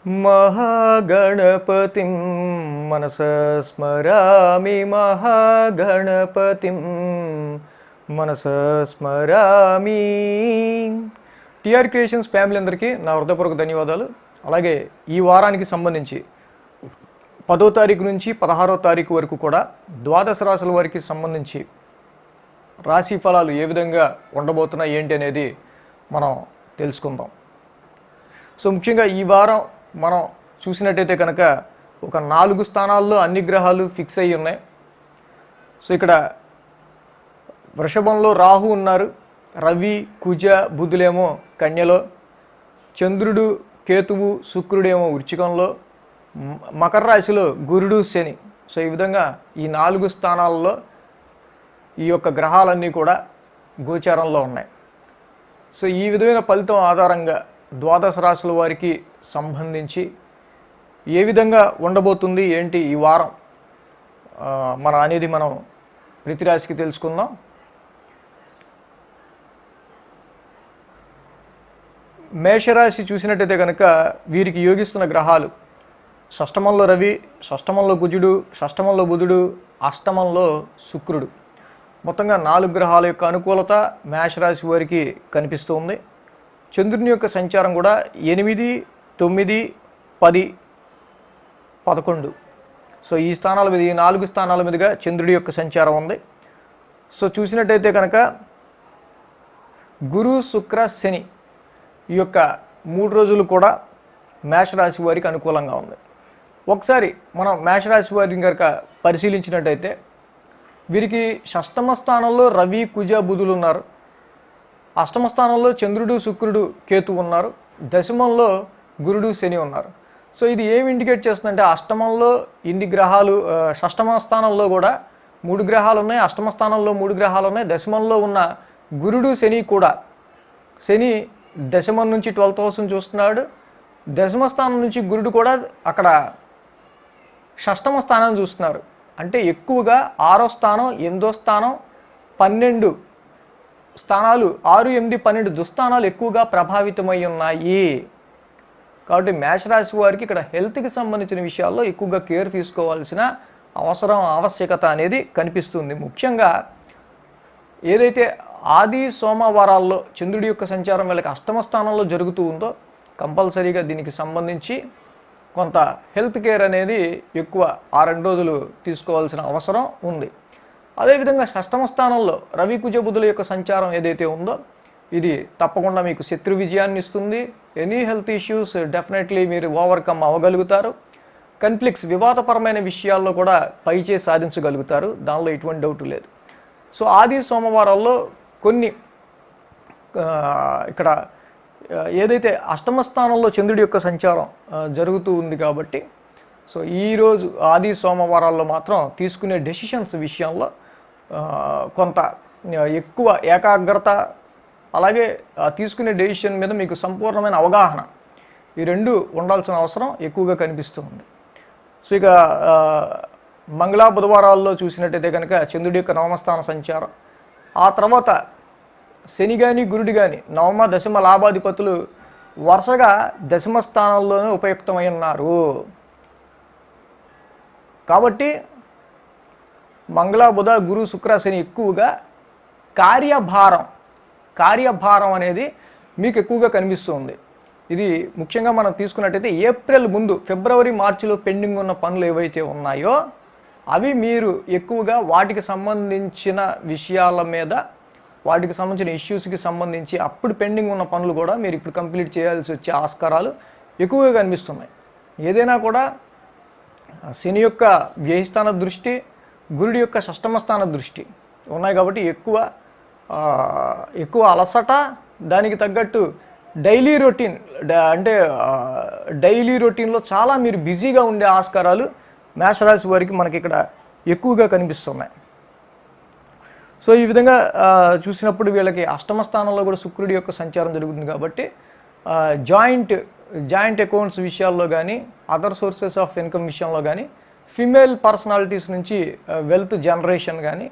महागणपतिं मनसा स्मरामि महागणपतिं మనసా స్మరామి. TR creations family అందరికీ నా హృదయపూర్వక ధన్యవాదాలు. అలాగే ఈ వారానికి సంబంధించి 10వ తారీఖు నుంచి 16వ తారీఖు వరకు కూడా ద్వాదశ రాశుల వారికి సంబంధించి రాశి ఫలాలు ఏ విధంగా ఉండబోతున్నాయి ఏంటి అనేది మనం తెలుసుకుందాం. సో ముఖ్యంగా ఈ వారం మనం చూసినట్టయితే కనుక ఒక 4 స్థానాల్లో అన్ని గ్రహాలు ఫిక్స్ అయ్యి ఉన్నాయి. సో ఇక్కడ వృషభంలో రాహు ఉన్నారు, రవి కుజ బుధులేమో కన్యలో, చంద్రుడు కేతువు శుక్రుడేమో వృశ్చికంలో, మకర రాశిలో గురుడు శని. సో ఈ విధంగా ఈ 4 స్థానాల్లో ఈ యొక్క గ్రహాలన్నీ కూడా గోచారంలో ఉన్నాయి. సో ఈ విధమైన ఫలితం ఆధారంగా ద్వాదశ రాశుల వారికి సంబంధించి ఏ విధంగా ఉండబోతుంది ఏంటి ఈ వారం అనేది మనం ప్రతి రాశికి తెలుసుకుందాం. మేషరాశి చూసినట్టయితే కనుక వీరికి యోగిస్తున్న గ్రహాలు షష్టమంలో రవి, షష్టమంలో కుజుడు, షష్టమంలో బుధుడు, అష్టమంలో శుక్రుడు. మొత్తంగా 4 గ్రహాల యొక్క అనుకూలత మేషరాశి వారికి కనిపిస్తుంది. చంద్రుని యొక్క సంచారం కూడా 8, 9, 10, 11. సో ఈ స్థానాల మీద, ఈ 4 స్థానాల మీదుగా చంద్రుడి యొక్క సంచారం ఉంది. సో చూసినట్టయితే కనుక గురు శుక్ర శని ఈ యొక్క 3 రోజులు కూడా మేషరాశి వారికి అనుకూలంగా ఉంది. ఒకసారి మనం మేషరాశి వారిని కనుక పరిశీలించినట్టయితే వీరికి షష్టమ స్థానంలో రవి కుజ బుధులు ఉన్నారు, అష్టమ స్థానంలో చంద్రుడు శుక్రుడు కేతు ఉన్నారు, దశమంలో గురుడు శని ఉన్నారు. సో ఇది ఏమి ఇండికేట్ చేస్తుందంటే అష్టమంలో ఇన్ని గ్రహాలు, షష్టమ స్థానంలో కూడా 3 గ్రహాలు ఉన్నాయి, అష్టమ స్థానంలో 3 గ్రహాలు ఉన్నాయి, దశమంలో ఉన్న గురుడు శని కూడా, శని దశమం నుంచి 12th హౌస్ చూస్తున్నాడు, దశమ స్థానం నుంచి గురుడు కూడా అక్కడ షష్టమ స్థానం చూస్తున్నారు. అంటే ఎక్కువగా 6వ స్థానం, 8వ స్థానం, 12 స్థానాలు, 6, 8, 12 దుస్థానాలు ఎక్కువగా ప్రభావితమై ఉన్నాయి. కాబట్టి మేషరాశి వారికి ఇక్కడ హెల్త్కి సంబంధించిన విషయాల్లో ఎక్కువగా కేర్ తీసుకోవాల్సిన ఆవశ్యకత అనేది కనిపిస్తుంది. ముఖ్యంగా ఏదైతే ఆది సోమవారాల్లో చంద్రుడి యొక్క సంచారం వీళ్ళకి అష్టమ స్థానంలో జరుగుతూ ఉందో కంపల్సరీగా దీనికి సంబంధించి కొంత హెల్త్ కేర్ అనేది ఎక్కువ 2 రోజులు తీసుకోవాల్సిన అవసరం ఉంది. అదేవిధంగా షష్టమ స్థానంలో రవి కుజ బుధుల యొక్క సంచారం ఏదైతే ఉందో ఇది తప్పకుండా మీకు శత్రు విజయాన్ని ఇస్తుంది. ఎనీ హెల్త్ ఇష్యూస్ డెఫినెట్లీ మీరు ఓవర్కమ్ అవ్వగలుగుతారు. కన్ఫ్లిక్ట్స్, వివాదపరమైన విషయాల్లో కూడా పైచేసి సాధించగలుగుతారు, దానిలో ఎటువంటి డౌట్ లేదు. సో ఆది సోమవారాల్లో కొన్ని ఇక్కడ ఏదైతే అష్టమ స్థానంలో చంద్రుడి యొక్క సంచారం జరుగుతూ ఉంది కాబట్టి సో ఈరోజు ఆది సోమవారాల్లో మాత్రం తీసుకునే డెసిషన్స్ విషయంలో కొంత ఎక్కువ ఏకాగ్రత, అలాగే తీసుకునే డెసిషన్ మీద మీకు సంపూర్ణమైన అవగాహన, ఈ 2 ఉండాల్సిన అవసరం ఎక్కువగా కనిపిస్తుంది. సో ఇక మంగళ బుధవారాల్లో చూసినట్టయితే కనుక చంద్రుడి యొక్క నవమస్థాన సంచారం, ఆ తర్వాత శని కానీ గురుడు కానీ నవమ దశమ లాభాధిపతులు వరుసగా దశమ స్థానంలోనే ఉపయుక్తమై ఉన్నారు. కాబట్టి మంగళ బుధ గురు శుక్ర శని ఎక్కువగా కార్యభారం అనేది మీకు ఎక్కువగా కనిపిస్తుంది. ఇది ముఖ్యంగా మనం తీసుకున్నట్టయితే ఏప్రిల్ ముందు, ఫిబ్రవరి మార్చిలో పెండింగ్ ఉన్న పనులు ఏవైతే ఉన్నాయో అవి మీరు ఎక్కువగా వాటికి సంబంధించిన విషయాల మీద, వాటికి సంబంధించిన ఇష్యూస్కి సంబంధించి అప్పుడు పెండింగ్ ఉన్న పనులు కూడా మీరు ఇప్పుడు కంప్లీట్ చేయాల్సి వచ్చే ఆస్కారాలు ఎక్కువగా కనిపిస్తున్నాయి. ఏదైనా కూడా శని యొక్క వ్యయస్థాన దృష్టి, గురుడి యొక్క షష్టమ స్థాన దృష్టి ఉన్నాయి కాబట్టి ఎక్కువ అలసట, దానికి తగ్గట్టు డైలీ రొటీన్లో చాలా మీరు బిజీగా ఉండే ఆస్కారాలు మేషరాశి వారికి మనకి ఇక్కడ ఎక్కువగా కనిపిస్తున్నాయి. సో ఈ విధంగా చూసినప్పుడు వీళ్ళకి అష్టమ స్థానంలో కూడా శుక్రుడి యొక్క సంచారం జరుగుతుంది కాబట్టి జాయింట్ అకౌంట్స్ విషయాల్లో కానీ, అదర్ సోర్సెస్ ఆఫ్ ఇన్కమ్ విషయంలో కానీ, ఫీమేల్ పర్సనాలిటీస్ నుంచి వెల్త్ జనరేషన్ కానీ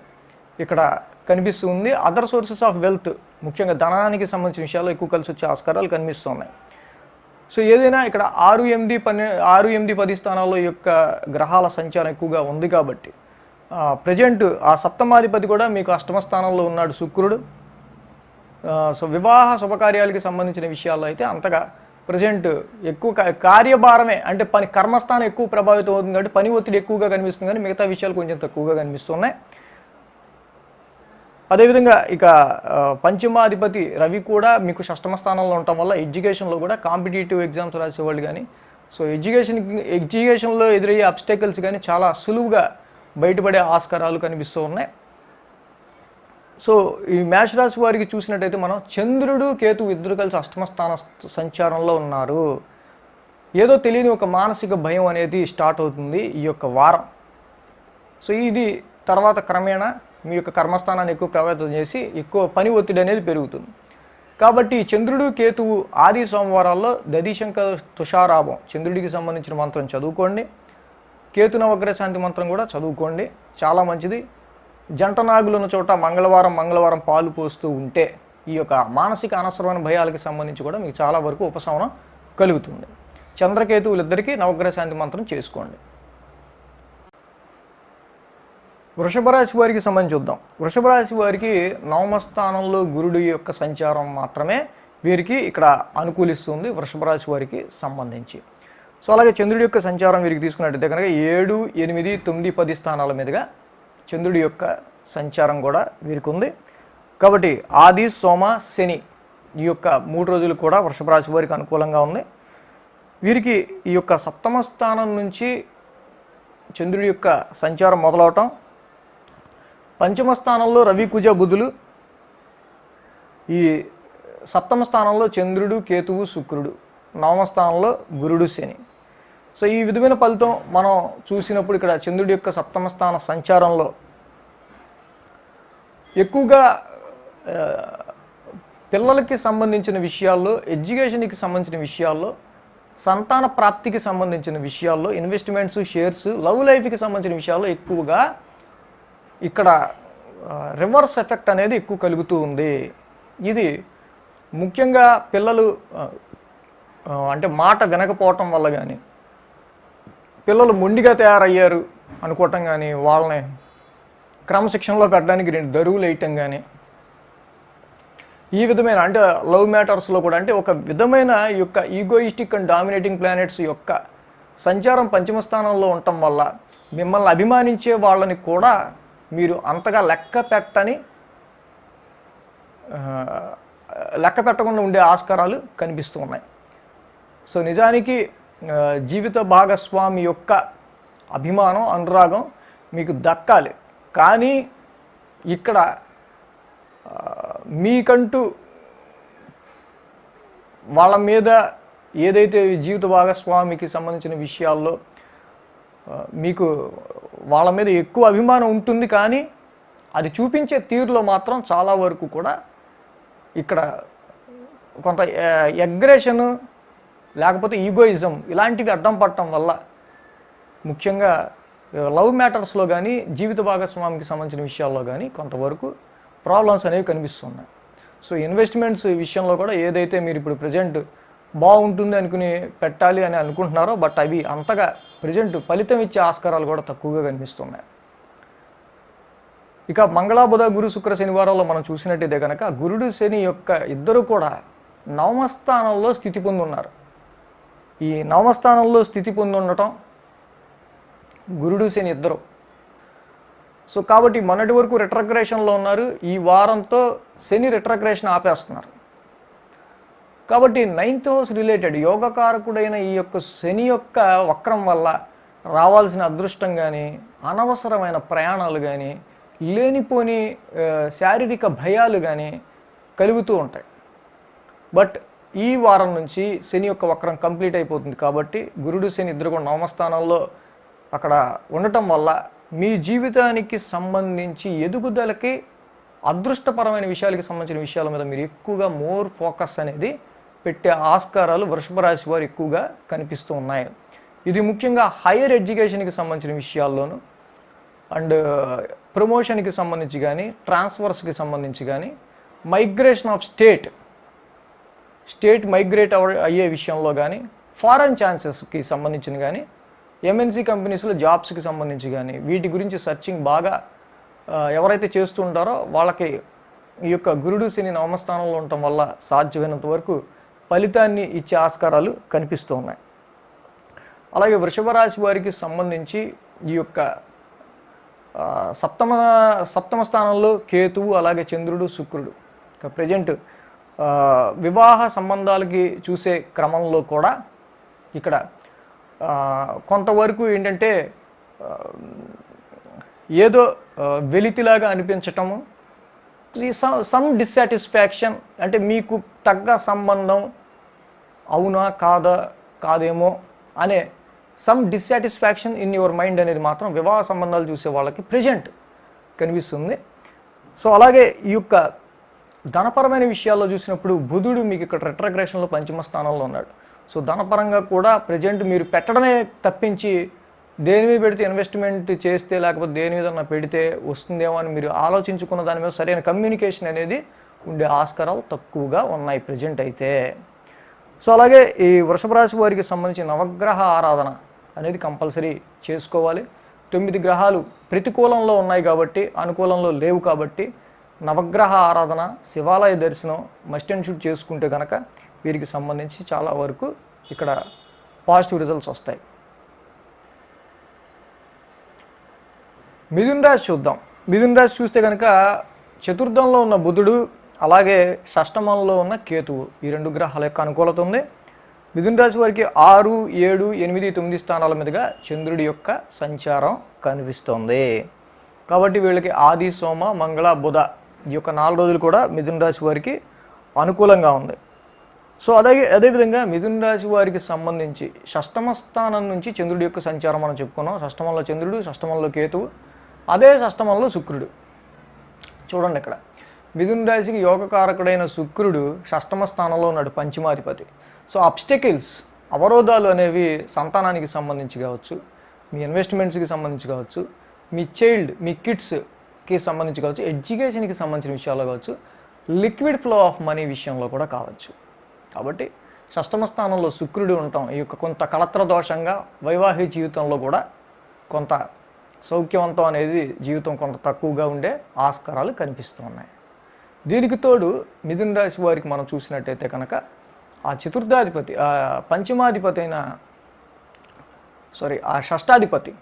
ఇక్కడ కనిపిస్తుంది. అదర్ సోర్సెస్ ఆఫ్ వెల్త్, ముఖ్యంగా ధనానికి సంబంధించిన విషయాల్లో ఎక్కువ కలిసి వచ్చే ఆస్కారాలు కనిపిస్తున్నాయి. సో ఏదైనా ఇక్కడ 6, 8, 10 స్థానాల్లో ఈ యొక్క గ్రహాల సంచారం ఎక్కువగా ఉంది కాబట్టి ప్రజెంట్ ఆ సప్తమాధిపతి కూడా మీకు అష్టమ స్థానంలో ఉన్నాడు శుక్రుడు. సో వివాహ శుభకార్యాలకి సంబంధించిన విషయాల్లో అయితే అంతగా ప్రజెంట్ ఎక్కువ కార్యభారమే, అంటే కర్మస్థానం ఎక్కువ ప్రభావితం అవుతుంది కాబట్టి పని ఒత్తిడి ఎక్కువగా కనిపిస్తుంది, కానీ మిగతా విషయాలు కొంచెం తక్కువగా కనిపిస్తున్నాయి. అదేవిధంగా ఇక పంచమాధిపతి రవి కూడా మీకు షష్టమ స్థానంలో ఉండటం వల్ల ఎడ్యుకేషన్లో కూడా కాంపిటేటివ్ ఎగ్జామ్స్ రాసేవాళ్ళు కానీ, సో ఎడ్యుకేషన్లో ఎదురయ్యే అబ్స్టెకల్స్ కానీ చాలా సులువుగా బయటపడే ఆస్కారాలు కనిపిస్తూ ఉన్నాయి. సో ఈ మేష రాశి వారికి చూసినట్టయితే మనం చంద్రుడు కేతువు ఇద్దరు కలిసి అష్టమ స్థాన సంచారంలో ఉన్నారు. ఏదో తెలియని ఒక మానసిక భయం అనేది స్టార్ట్ అవుతుంది ఈ యొక్క వారం. సో ఇది తర్వాత క్రమేణా మీ యొక్క కర్మస్థానాన్ని ఎక్కువ ప్రభావితం చేసి ఎక్కువ పని ఒత్తిడి అనేది పెరుగుతుంది. కాబట్టి చంద్రుడు కేతువు ఆది సోమవారాల్లో దధిశంక తుషారాభం చంద్రుడికి సంబంధించిన మంత్రం చదువుకోండి. కేతు నవగ్రహ శాంతి మంత్రం కూడా చదువుకోండి, చాలా మంచిది. జంట నాగులున్న చోట మంగళవారం పాలు పోస్తూ ఉంటే ఈ యొక్క మానసిక అనవసరమైన భయాలకి సంబంధించి కూడా మీకు చాలా వరకు ఉపశమనం కలుగుతుంది. చంద్రకేతువులిద్దరికీ నవగ్రహ శాంతి మంత్రం చేసుకోండి. వృషభ రాశి వారికి సంబంధించి చూద్దాం. వృషభ రాశి వారికి నవమ స్థానంలో గురుడు యొక్క సంచారం మాత్రమే వీరికి ఇక్కడ అనుకూలిస్తుంది వృషభ రాశి వారికి సంబంధించి. సో అలాగే చంద్రుడి యొక్క సంచారం వీరికి తీసుకున్నట్టయితే కనుక 7, 8, 9, 10 స్థానాల మీదుగా చంద్రుడి యొక్క సంచారం కూడా వీరికి ఉంది. కాబట్టి ఆది, సోమ, శని ఈ యొక్క 3 రోజులు కూడా వృషభ రాశి వారికి అనుకూలంగా ఉంది. వీరికి ఈ యొక్క సప్తమ స్థానం నుంచి చంద్రుడి యొక్క సంచారం మొదలవటం, పంచమ స్థానంలో రవి, కుజ, బుధులు, ఈ సప్తమ స్థానంలో చంద్రుడు, కేతువు, శుక్రుడు, నవమ స్థానంలో గురుడు, శని. సో ఈ విధమైన ఫలితం మనం చూసినప్పుడు ఇక్కడ చంద్రుడి యొక్క సప్తమ స్థాన సంచారంలో ఎక్కువగా పిల్లలకి సంబంధించిన విషయాల్లో, ఎడ్యుకేషన్కి సంబంధించిన విషయాల్లో, సంతాన ప్రాప్తికి సంబంధించిన విషయాల్లో, ఇన్వెస్ట్మెంట్స్, షేర్స్, లవ్ లైఫ్కి సంబంధించిన విషయాల్లో ఎక్కువగా ఇక్కడ రివర్స్ ఎఫెక్ట్ అనేది ఎక్కువ కలుగుతూ ఉంది. ఇది ముఖ్యంగా పిల్లలు అంటే మాట వినకపోవటం వల్ల కానీ, పిల్లలు మొండిగా తయారయ్యారు అనుకోవటం కానీ, వాళ్ళని క్రమశిక్షణలో పెట్టడానికి 2 దరువులు వేయటం కానీ, ఈ విధమైన అంటే లవ్ మ్యాటర్స్లో కూడా అంటే ఒక విధమైన ఈ యొక్క ఈగోయిస్టిక్ అండ్ డామినేటింగ్ ప్లానెట్స్ యొక్క సంచారం పంచమ స్థానంలో ఉండటం వల్ల మిమ్మల్ని అభిమానించే వాళ్ళని కూడా మీరు అంతగా లెక్క పెట్టకుండా ఉండే ఆస్కారాలు కనిపిస్తూ ఉన్నాయి. సో నిజానికి జీవిత భాగస్వామి యొక్క అభిమానం, అనురాగం మీకు దక్కాలి, కానీ ఇక్కడ మీకంటూ వాళ్ళ మీద ఏదైతే జీవిత భాగస్వామికి సంబంధించిన విషయాల్లో మీకు వాళ్ళ మీద ఎక్కువ అభిమానం ఉంటుంది, కానీ అది చూపించే తీరులో మాత్రం చాలా వరకు కూడా ఇక్కడ కొంత అగ్రెషను లేకపోతే ఈగోయిజం ఇలాంటివి అడ్డం పడటం వల్ల ముఖ్యంగా లవ్ మ్యాటర్స్లో కానీ జీవిత భాగస్వామికి సంబంధించిన విషయాల్లో కానీ కొంతవరకు ప్రాబ్లమ్స్ అనేవి కనిపిస్తున్నాయి. సో ఇన్వెస్ట్మెంట్స్ విషయంలో కూడా ఏదైతే మీరు ఇప్పుడు ప్రజెంట్ బాగుంటుంది అనుకుని పెట్టాలి అని అనుకుంటున్నారో, బట్ అవి అంతగా ప్రజెంట్ ఫలితం ఇచ్చే ఆస్కారాలు కూడా తక్కువగా కనిపిస్తున్నాయి. ఇక మంగళ, బుధ, గురు, శుక్ర, శనివారాల్లో మనం చూసినట్టయితే కనుక గురుడు, శని యొక్క ఇద్దరు కూడా నవమస్థానంలో స్థితి పొంది ఉన్నారు. ఈ నవమస్థానంలో స్థితి పొంది ఉండటం గురుడు, శని ఇద్దరు. సో కాబట్టి మొన్నటి వరకు రిట్రగ్రేషన్లో ఉన్నారు, ఈ వారంతో శని రిట్రగ్రేషన్ ఆపేస్తున్నారు. కాబట్టి 9th హౌస్ రిలేటెడ్ యోగకారకుడైన ఈ యొక్క శని యొక్క వక్రం వల్ల రావాల్సిన అదృష్టం కానీ, అనవసరమైన ప్రయాణాలు కానీ, లేనిపోని శారీరక భయాలు కానీ కలుగుతూ ఉంటాయి. బట్ ఈ వారం నుంచి శని యొక్క వక్రం కంప్లీట్ అయిపోతుంది కాబట్టి గురుడు, శని ఇద్దరు కూడా నవమస్థానాల్లో అక్కడ ఉండటం వల్ల మీ జీవితానికి సంబంధించి ఎదుగుదలకి, అదృష్టపరమైన విషయాలకి సంబంధించిన విషయాల మీద మీరు ఎక్కువగా మోర్ ఫోకస్ అనేది పెట్టే ఆస్కారాలు వృషభ రాశి వారు ఎక్కువగా కనిపిస్తూ ఉన్నాయి. ఇది ముఖ్యంగా హైయర్ ఎడ్యుకేషన్కి సంబంధించిన విషయాల్లోనూ అండ్ ప్రమోషన్కి సంబంధించి కానీ, ట్రాన్స్ఫర్స్కి సంబంధించి కానీ, migration of state state migrate అయ్యే విషయంలో కానీ, ఫారెన్ ఛాన్సెస్కి సంబంధించిన కానీ, ఎంఎన్సీ కంపెనీస్లో జాబ్స్కి సంబంధించి కానీ వీటి గురించి సర్చింగ్ బాగా ఎవరైతే చేస్తుంటారో వాళ్ళకి ఈ యొక్క గురుడు శని నవమస్థానంలో ఉండటం వల్ల సాధ్యమైనంత వరకు ఫలితాన్ని ఇచ్చే ఆస్కారాలు కనిపిస్తూ ఉన్నాయి. అలాగే వృషభ రాశి వారికి సంబంధించి ఈ యొక్క సప్తమ స్థానంలో కేతువు, అలాగే చంద్రుడు, శుక్రుడు. ఇక ప్రజెంట్ వివాహ సంబంధాలకి చూసే క్రమంలో కూడా ఇక్కడ కొంతవరకు ఏంటంటే ఏదో వెలితిలాగా అనిపించటము, సమ్ డిస్సాటిస్ఫాక్షన్, అంటే మీకు తగ్గ సంబంధం అవునా కాదేమో అనే some dissatisfaction in your mind అనేది మాత్రం వివాహ సంబంధాలు చూసే వాళ్ళకి ప్రజెంట్ కనిపిస్తుంది. సో అలాగే ఈ యొక్క ధనపరమైన విషయాల్లో చూసినప్పుడు బుధుడు మీకు ఇక్కడ రెట్రోగ్రెషన్లో పంచమ స్థానంలో ఉన్నాడు. సో ధనపరంగా కూడా ప్రజెంట్ మీరు పెట్టడమే తప్పించి దేని మీద పెడితే ఇన్వెస్ట్మెంట్ చేస్తే లేకపోతే దేని మీద పెడితే వస్తుందేమో అని మీరు ఆలోచించుకున్న దాని మీద సరైన కమ్యూనికేషన్ అనేది ఉండే ఆస్కారాలు తక్కువగా ఉన్నాయి ప్రజెంట్ అయితే. సో అలాగే ఈ వృషభ రాశి వారికి సంబంధించి నవగ్రహ ఆరాధన అనేది కంపల్సరీ చేసుకోవాలి. 9 గ్రహాలు ప్రతికూలంలో ఉన్నాయి కాబట్టి, అనుకూలంలో లేవు కాబట్టి నవగ్రహ ఆరాధన, శివాలయ దర్శనం మస్ట్ అండ్ షుడ్ చేసుకుంటే కనుక వీరికి సంబంధించి చాలా వరకు ఇక్కడ పాజిటివ్ రిజల్ట్స్ వస్తాయి. మిథున రాశి చూద్దాం. మిథున రాశి చూస్తే కనుక చతుర్థంలో ఉన్న బుధుడు, అలాగే షష్టమంలో ఉన్న కేతువు, ఈ 2 గ్రహాల యొక్క అనుకూలత ఉంది. మిథున రాశి వారికి 6, 7, 8, 9 స్థానాల మీదుగా చంద్రుడి యొక్క సంచారం కనిపిస్తోంది. కాబట్టి వీళ్ళకి ఆది, సోమ, మంగళ, బుధ ఈ యొక్క 4 రోజులు కూడా మిథున రాశి వారికి అనుకూలంగా ఉంది. సో అదేవిధంగా మిథున రాశి వారికి సంబంధించి షష్టమ స్థానం నుంచి చంద్రుడి యొక్క సంచారం మనం చెప్పుకున్నాం. షష్టమంలో చంద్రుడు, షష్టమంలో కేతువు, అదే షష్టమంలో శుక్రుడు. చూడండి ఇక్కడ మిథున రాశికి యోగకారకుడైన శుక్రుడు షష్టమ స్థానంలో ఉన్నాడు, పంచమాధిపతి. సో అబ్స్టెకిల్స్, అవరోధాలు అనేవి సంతానానికి సంబంధించి కావచ్చు, మీ ఇన్వెస్ట్మెంట్స్కి సంబంధించి కావచ్చు, మీ చైల్డ్, మీ కిడ్స్కి సంబంధించి కావచ్చు, ఎడ్యుకేషన్కి సంబంధించిన విషయాల్లో కావచ్చు, లిక్విడ్ ఫ్లో ఆఫ్ మనీ విషయంలో కూడా కావచ్చు. కాబట్టి షష్టమ స్థానంలో శుక్రుడు ఉండటం ఈ యొక్క కొంత కళత్ర దోషంగా వైవాహిక జీవితంలో కూడా కొంత సౌఖ్యవంతం అనేది జీవితం కొంత తక్కువగా ఉండే ఆస్కారాలు కనిపిస్తూ ఉన్నాయి. దీనికి తోడు మిథున రాశి వారికి మనం చూసినట్టయితే కనుక ఆ చతుర్థాధిపతి, ఆ పంచమాధిపతి అయిన ఆ షష్టాధిపతి,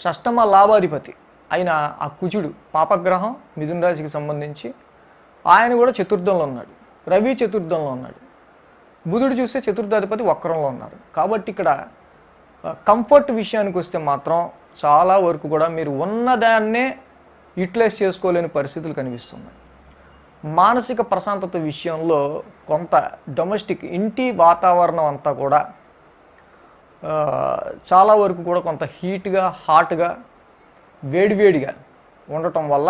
షష్టమ లాభాధిపతి అయిన ఆ కుజుడు పాపగ్రహం మిథున రాశికి సంబంధించి ఆయన కూడా చతుర్థంలో ఉన్నాడు, రవి చతుర్థంలో ఉన్నాడు, బుధుడు చూస్తే చతుర్థాధిపతి వక్రంలో ఉన్నారు. కాబట్టి ఇక్కడ కంఫర్ట్ విషయానికి వస్తే మాత్రం చాలా వరకు కూడా మీరు ఉన్నదాన్నే యూటిలైజ్ చేసుకోలేని పరిస్థితులు కనిపిస్తున్నాయి. మానసిక ప్రశాంతత విషయంలో కొంత డొమెస్టిక్ ఇంటి వాతావరణం అంతా కూడా చాలా వరకు కూడా కొంత హీట్గా, హాట్గా, వేడివేడిగా ఉండటం వల్ల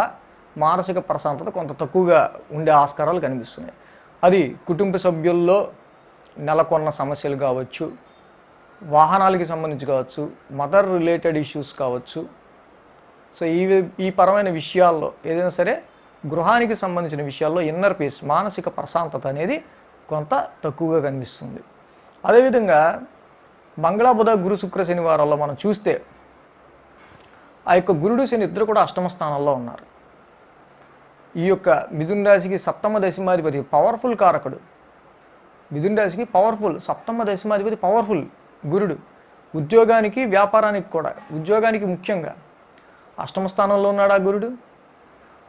మానసిక ప్రశాంతత కొంత తక్కువగా ఉండే ఆస్కారాలు కనిపిస్తున్నాయి. అది కుటుంబ సభ్యుల్లో నెలకొన్న సమస్యలు కావచ్చు, వాహనాలకి సంబంధించి కావచ్చు, మదర్ రిలేటెడ్ ఇష్యూస్ కావచ్చు. సో ఈ పరమైన విషయాల్లో ఏదైనా సరే గృహానికి సంబంధించిన విషయాల్లో ఇన్నర్ పీస్, మానసిక ప్రశాంతత అనేది కొంత తక్కువగా కనిపిస్తుంది. అదేవిధంగా మంగళ, బుధ, గురు, శుక్ర, శనివారాల్లో మనం చూస్తే ఆ యొక్క గురుడు, శని ఇద్దరు కూడా అష్టమ స్థానంలో ఉన్నారు. ఈ యొక్క మిథున రాశికి సప్తమ దశమాధిపతి పవర్ఫుల్ కారకుడు. మిథున రాశికి పవర్ఫుల్ సప్తమ దశమాధిపతి పవర్ఫుల్ గురుడు. ఉద్యోగానికి, వ్యాపారానికి కూడా, ఉద్యోగానికి ముఖ్యంగా అష్టమ స్థానంలో ఉన్నాడు ఆ గురుడు.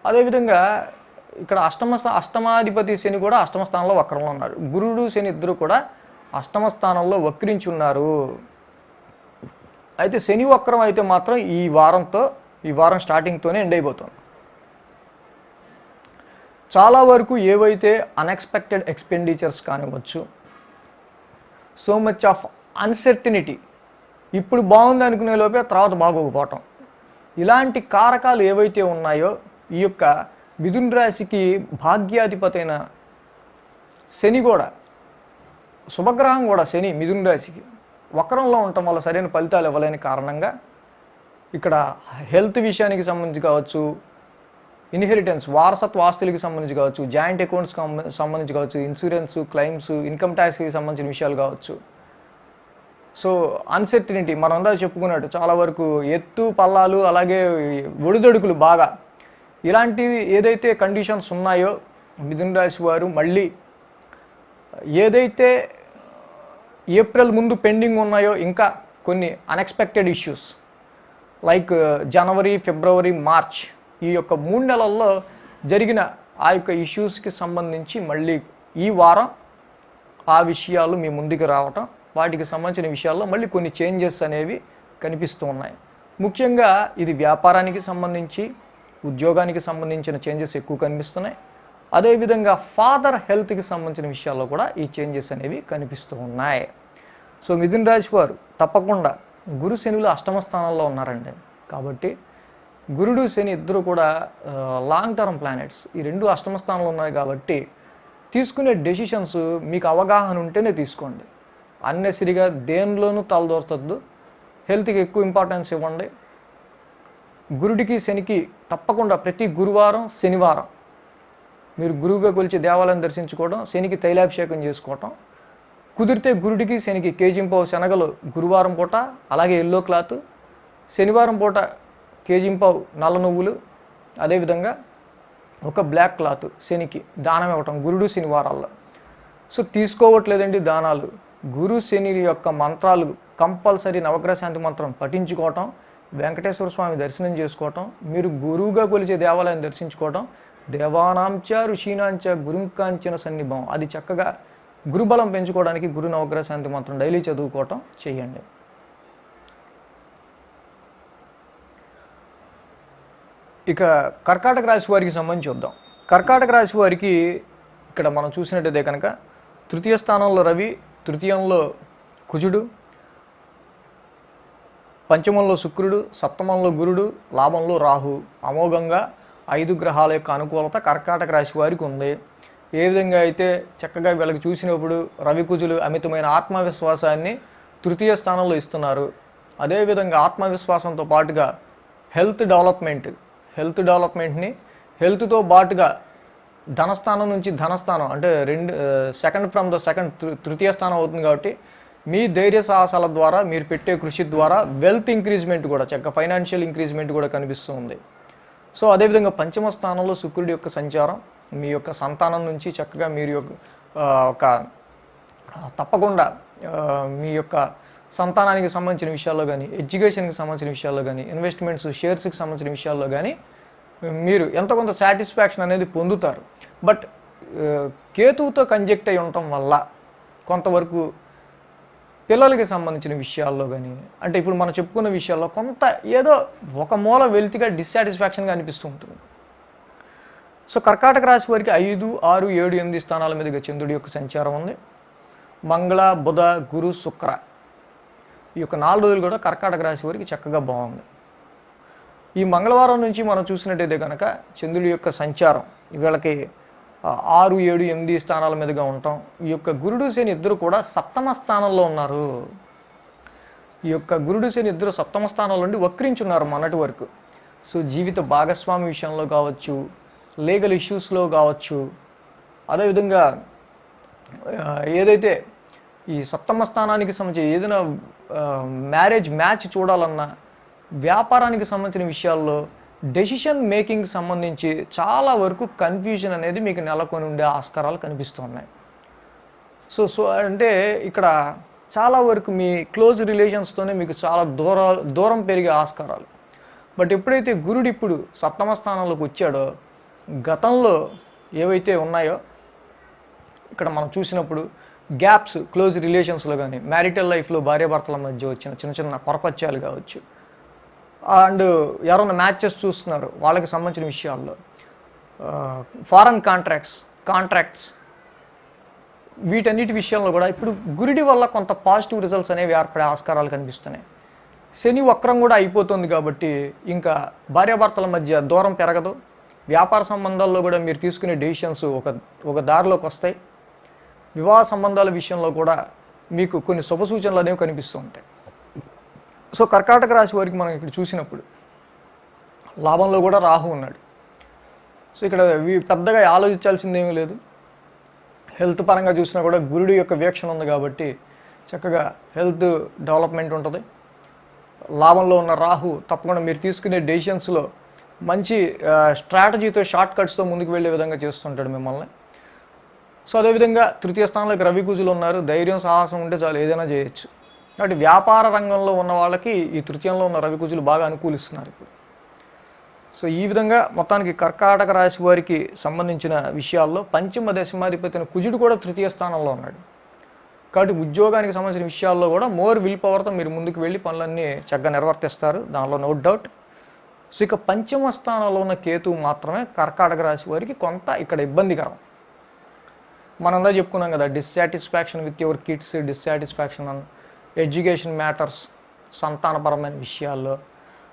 అదేవిధంగా ఇక్కడ అష్టమాధిపతి శని కూడా అష్టమ స్థానంలో వక్రంలో ఉన్నాడు. గురుడు, శని ఇద్దరు కూడా అష్టమ స్థానంలో వక్రించి ఉన్నారు. అయితే శని వక్రం అయితే మాత్రం ఈ వారం స్టార్టింగ్తోనే ఎండ్ అయిపోతుంది. చాలా వరకు ఏవైతే అన్ఎక్స్పెక్టెడ్ ఎక్స్పెండిచర్స్ కానివ్వచ్చు, సో మచ్ ఆఫ్ అన్సర్టినిటీ, ఇప్పుడు బాగుంది అనుకునే లోపే తర్వాత బాగోకపోవటం, ఇలాంటి కారకాలు ఏవైతే ఉన్నాయో ఈ యొక్క మిథున రాశికి భాగ్యాధిపతి అయిన శని కూడా, శుభగ్రహం కూడా శని మిథున రాశికి వక్రంలో ఉండటం వల్ల సరైన ఫలితాలు ఇవ్వలేని కారణంగా ఇక్కడ హెల్త్ విషయానికి సంబంధించి కావచ్చు, ఇన్హెరిటెన్స్ వారసత్వ ఆస్తులకి సంబంధించి కావచ్చు, జాయింట్ అకౌంట్స్ సంబంధించి కావచ్చు, ఇన్సూరెన్స్ క్లెయిమ్స్, ఇన్కమ్ ట్యాక్స్కి సంబంధించిన విషయాలు కావచ్చు. సో అన్సర్టినిటీ మనం అంతా చెప్పుకున్నట్టు చాలా వరకు ఎత్తు పల్లాలు, అలాగే ఒడిదొడుకులు బాగా ఇలాంటివి ఏదైతే కండిషన్స్ ఉన్నాయో మిథున రాశి వారు మళ్ళీ ఏదైతే ఏప్రిల్ ముందు పెండింగ్ ఉన్నాయో ఇంకా కొన్ని అన్ఎక్స్పెక్టెడ్ ఇష్యూస్ లైక్ జనవరి, ఫిబ్రవరి, మార్చ్ ఈ యొక్క 3 నెలల్లో జరిగిన ఆ యొక్క ఇష్యూస్కి సంబంధించి మళ్ళీ ఈ వారం ఆ విషయాలు మీ ముందుకు రావటం, వాటికి సంబంధించిన విషయాల్లో మళ్ళీ కొన్ని చేంజెస్ అనేవి కనిపిస్తూ ఉన్నాయి. ముఖ్యంగా ఇది వ్యాపారానికి సంబంధించి, ఉద్యోగానికి సంబంధించిన చేంజెస్ ఎక్కువ కనిపిస్తున్నాయి. అదేవిధంగా ఫాదర్ హెల్త్కి సంబంధించిన విషయాల్లో కూడా ఈ చేంజెస్ అనేవి కనిపిస్తూ ఉన్నాయి. సో మిథున రాశి వారు తప్పకుండా గురు శనులు అష్టమ స్థానాల్లో ఉన్నారండి. కాబట్టి గురుడు శని ఇద్దరు కూడా లాంగ్ టర్మ్ ప్లానెట్స్. ఈ రెండు అష్టమ స్థానంలో ఉన్నాయి కాబట్టి తీసుకునే డెసిషన్స్ మీకు అవగాహన ఉంటేనే తీసుకోండి. అన్నెసరిగా దేనిలోనూ తలదోర్చొద్దు. హెల్త్కి ఎక్కువ ఇంపార్టెన్స్ ఇవ్వండి. గురుడికి శనికి తప్పకుండా ప్రతి గురువారం, శనివారం మీరు గురువుగా కొలిచి దేవాలయం దర్శించుకోవడం, శనికి తైలాభిషేకం చేసుకోవటం, కుదిరితే గురుడికి శనికి కేజింపావు శనగలు గురువారం పూట, అలాగే ఎల్లో క్లాత్, శనివారం పూట కేజింపావు నల్ల నువ్వులు, అదేవిధంగా ఒక బ్లాక్ క్లాత్ శనికి దానం ఇవ్వటం గురుడు శనివారాల్లో. సో తీసుకోవట్లేదండి దానాలు, గురు శని యొక్క మంత్రాలు కంపల్సరీ నవగ్రహ శాంతి మంత్రం పఠించుకోవటం, వెంకటేశ్వర స్వామి దర్శనం చేసుకోవటం, మీరు గురువుగా కొలిచే దేవాలయం దర్శించుకోవటం, దేవానాంచ ఋషీనాంచ గురుంకాంచన సన్నిభం, అది చక్కగా గురుబలం పెంచుకోవడానికి గురు నవగ్రహ శాంతి మంత్రం డైలీ చదువుకోవటం చేయండి. ఇక కర్కాటక రాశి వారికి సంబంధించి చూద్దాం. కర్కాటక రాశి వారికి ఇక్కడ మనం చూసినట్టయితే కనుక తృతీయ స్థానంలో రవి, తృతీయంలో కుజుడు, పంచమంలో శుక్రుడు, సప్తమంలో గురుడు, లాభంలో రాహు, అమోఘంగా 5 గ్రహాల యొక్క అనుకూలత కర్కాటక రాశి వారికి ఉంది. ఏ విధంగా అయితే చక్కగా వీళ్ళకి చూసినప్పుడు రవి కుజులు అమితమైన ఆత్మవిశ్వాసాన్ని తృతీయ స్థానంలో ఇస్తున్నారు. అదేవిధంగా ఆత్మవిశ్వాసంతో పాటుగా హెల్త్ డెవలప్మెంట్ని హెల్త్తో పాటుగా ధనస్థానం నుంచి ధనస్థానం అంటే సెకండ్ ఫ్రమ్ ద సెకండ్ తృతీయ స్థానం అవుతుంది. కాబట్టి మీ ధైర్య సాహసాల ద్వారా, మీరు పెట్టే కృషి ద్వారా వెల్త్ ఇంక్రీజ్మెంట్ కూడా, చక్కగా ఫైనాన్షియల్ ఇంక్రీజ్మెంట్ కూడా కనిపిస్తూ ఉంది. సో అదేవిధంగా పంచమ స్థానంలో శుక్రుడి యొక్క సంచారం మీ యొక్క సంతానం నుంచి చక్కగా మీరు ఒక తప్పకుండా మీ యొక్క సంతానానికి సంబంధించిన విషయాల్లో కానీ, ఎడ్యుకేషన్కి సంబంధించిన విషయాల్లో కానీ, ఇన్వెస్ట్మెంట్స్, షేర్స్కి సంబంధించిన విషయాల్లో కానీ మీరు ఎంతో కొంత సాటిస్ఫాక్షన్ అనేది పొందుతారు. బట్ కేతువుతో కంజెక్ట్ అయి ఉండటం వల్ల కొంతవరకు పిల్లలకి సంబంధించిన విషయాల్లో కానీ, అంటే ఇప్పుడు మనం చెప్పుకున్న విషయాల్లో కొంత ఏదో ఒక మూల వెల్తిగా డిస్సాటిస్ఫాక్షన్గా అనిపిస్తూ ఉంటుంది. సో కర్కాటక రాశి వారికి 5, 6, 7, 8 స్థానాల మీదుగా చంద్రుడి యొక్క సంచారం ఉంది. మంగళ, బుధ, గురు, శుక్ర ఈ యొక్క 4 రోజులు కూడా కర్కాటక రాశి వారికి చక్కగా బాగుంది. ఈ మంగళవారం నుంచి మనం చూసినట్టయితే కనుక చంద్రుడి యొక్క సంచారం వీళ్ళకి 6, 7, 8 స్థానాల మీదుగా ఉంటాం. ఈ యొక్క గురుడు శని ఇద్దరు కూడా సప్తమ స్థానంలో ఉన్నారు. ఈ యొక్క గురుడు శని ఇద్దరు సప్తమ స్థానంలో నుండి వక్రించున్నారు మొన్నటి వరకు. సో జీవిత భాగస్వామి విషయంలో కావచ్చు, లీగల్ ఇష్యూస్లో కావచ్చు, అదేవిధంగా ఏదైతే ఈ సప్తమ స్థానానికి సంబంధించి ఏదైనా మ్యాచ్ చూడాలన్నా, వ్యాపారానికి సంబంధించిన విషయాల్లో డెసిషన్ మేకింగ్ సంబంధించి చాలా వరకు కన్ఫ్యూజన్ అనేది మీకు నెలకొని ఉండే ఆస్కారాలు కనిపిస్తున్నాయి. సో అంటే ఇక్కడ చాలా వరకు మీ క్లోజ్ రిలేషన్స్తోనే మీకు చాలా దూరం పెరిగే ఆస్కారాలు. బట్ ఎప్పుడైతే గురుడు ఇప్పుడు సప్తమ స్థానంలోకి వచ్చాడో, గతంలో ఏవైతే ఉన్నాయో ఇక్కడ మనం చూసినప్పుడు గ్యాప్స్ క్లోజ్ రిలేషన్స్లో కానీ, మ్యారిటల్ లైఫ్లో భార్యాభర్తల మధ్య వచ్చిన చిన్న చిన్న పొరపత్యాలు కావచ్చు, అండ్ ఎవరైనా మ్యాచెస్ చూస్తున్నారు వాళ్ళకి సంబంధించిన విషయాల్లో, ఫారెన్ కాంట్రాక్ట్స్ వీటన్నిటి విషయంలో కూడా ఇప్పుడు గురుడి వల్ల కొంత పాజిటివ్ రిజల్ట్స్ అనేవి ఏర్పడే ఆస్కారాలు కనిపిస్తున్నాయి. శని వక్రం కూడా అయిపోతుంది కాబట్టి ఇంకా భార్యాభర్తల మధ్య దూరం పెరగదు. వ్యాపార సంబంధాల్లో కూడా మీరు తీసుకునే డెసిషన్స్ ఒక దారిలోకి వస్తాయి. వివాహ సంబంధాల విషయంలో కూడా మీకు కొన్ని శుభ సూచనలు అనేవి కనిపిస్తూ ఉంటాయి. సో కర్కాటక రాశి వారికి మనం ఇక్కడ చూసినప్పుడు లాభంలో కూడా రాహు ఉన్నాడు. సో ఇక్కడ పెద్దగా ఆలోచించాల్సింది ఏమీ లేదు. హెల్త్ పరంగా చూసినా కూడా గురుడి యొక్క వీక్షణ ఉంది కాబట్టి చక్కగా హెల్త్ డెవలప్మెంట్ ఉంటుంది. లాభంలో ఉన్న రాహు తప్పకుండా మీరు తీసుకునే డెసిషన్స్లో మంచి స్ట్రాటజీతో షార్ట్ కట్స్తో ముందుకు వెళ్ళే విధంగా చేస్తుంటాడు మిమ్మల్ని. సో అదేవిధంగా తృతీయ స్థానంలోకి రవి కుజులు ఉన్నారు. ధైర్యం సాహసం ఉంటే చాలు ఏదైనా చేయొచ్చు. కాబట్టి వ్యాపార రంగంలో ఉన్న వాళ్ళకి ఈ తృతీయంలో ఉన్న రవి కుజులు బాగా అనుకూలిస్తున్నారు ఇప్పుడు. సో ఈ విధంగా మొత్తానికి కర్కాటక రాశి వారికి సంబంధించిన విషయాల్లో పంచమ దశమాధిపతి అయిన కుజుడు కూడా తృతీయ స్థానంలో ఉన్నాడు. కాబట్టి ఉద్యోగానికి సంబంధించిన విషయాల్లో కూడా మోర్ విల్ పవర్తో మీరు ముందుకు వెళ్ళి పనులన్నీ చక్కగా నిర్వర్తిస్తారు, దానిలో నో డౌట్. సో ఇక పంచమ స్థానంలో ఉన్న కేతువు మాత్రమే కర్కాటక రాశి వారికి కొంత ఇక్కడ ఇబ్బందికరం. మనందా చెప్పుకున్నాం కదా, dissatisfaction with your kids, dissatisfaction on education matters, సంతానపరమైన విషయాల్లో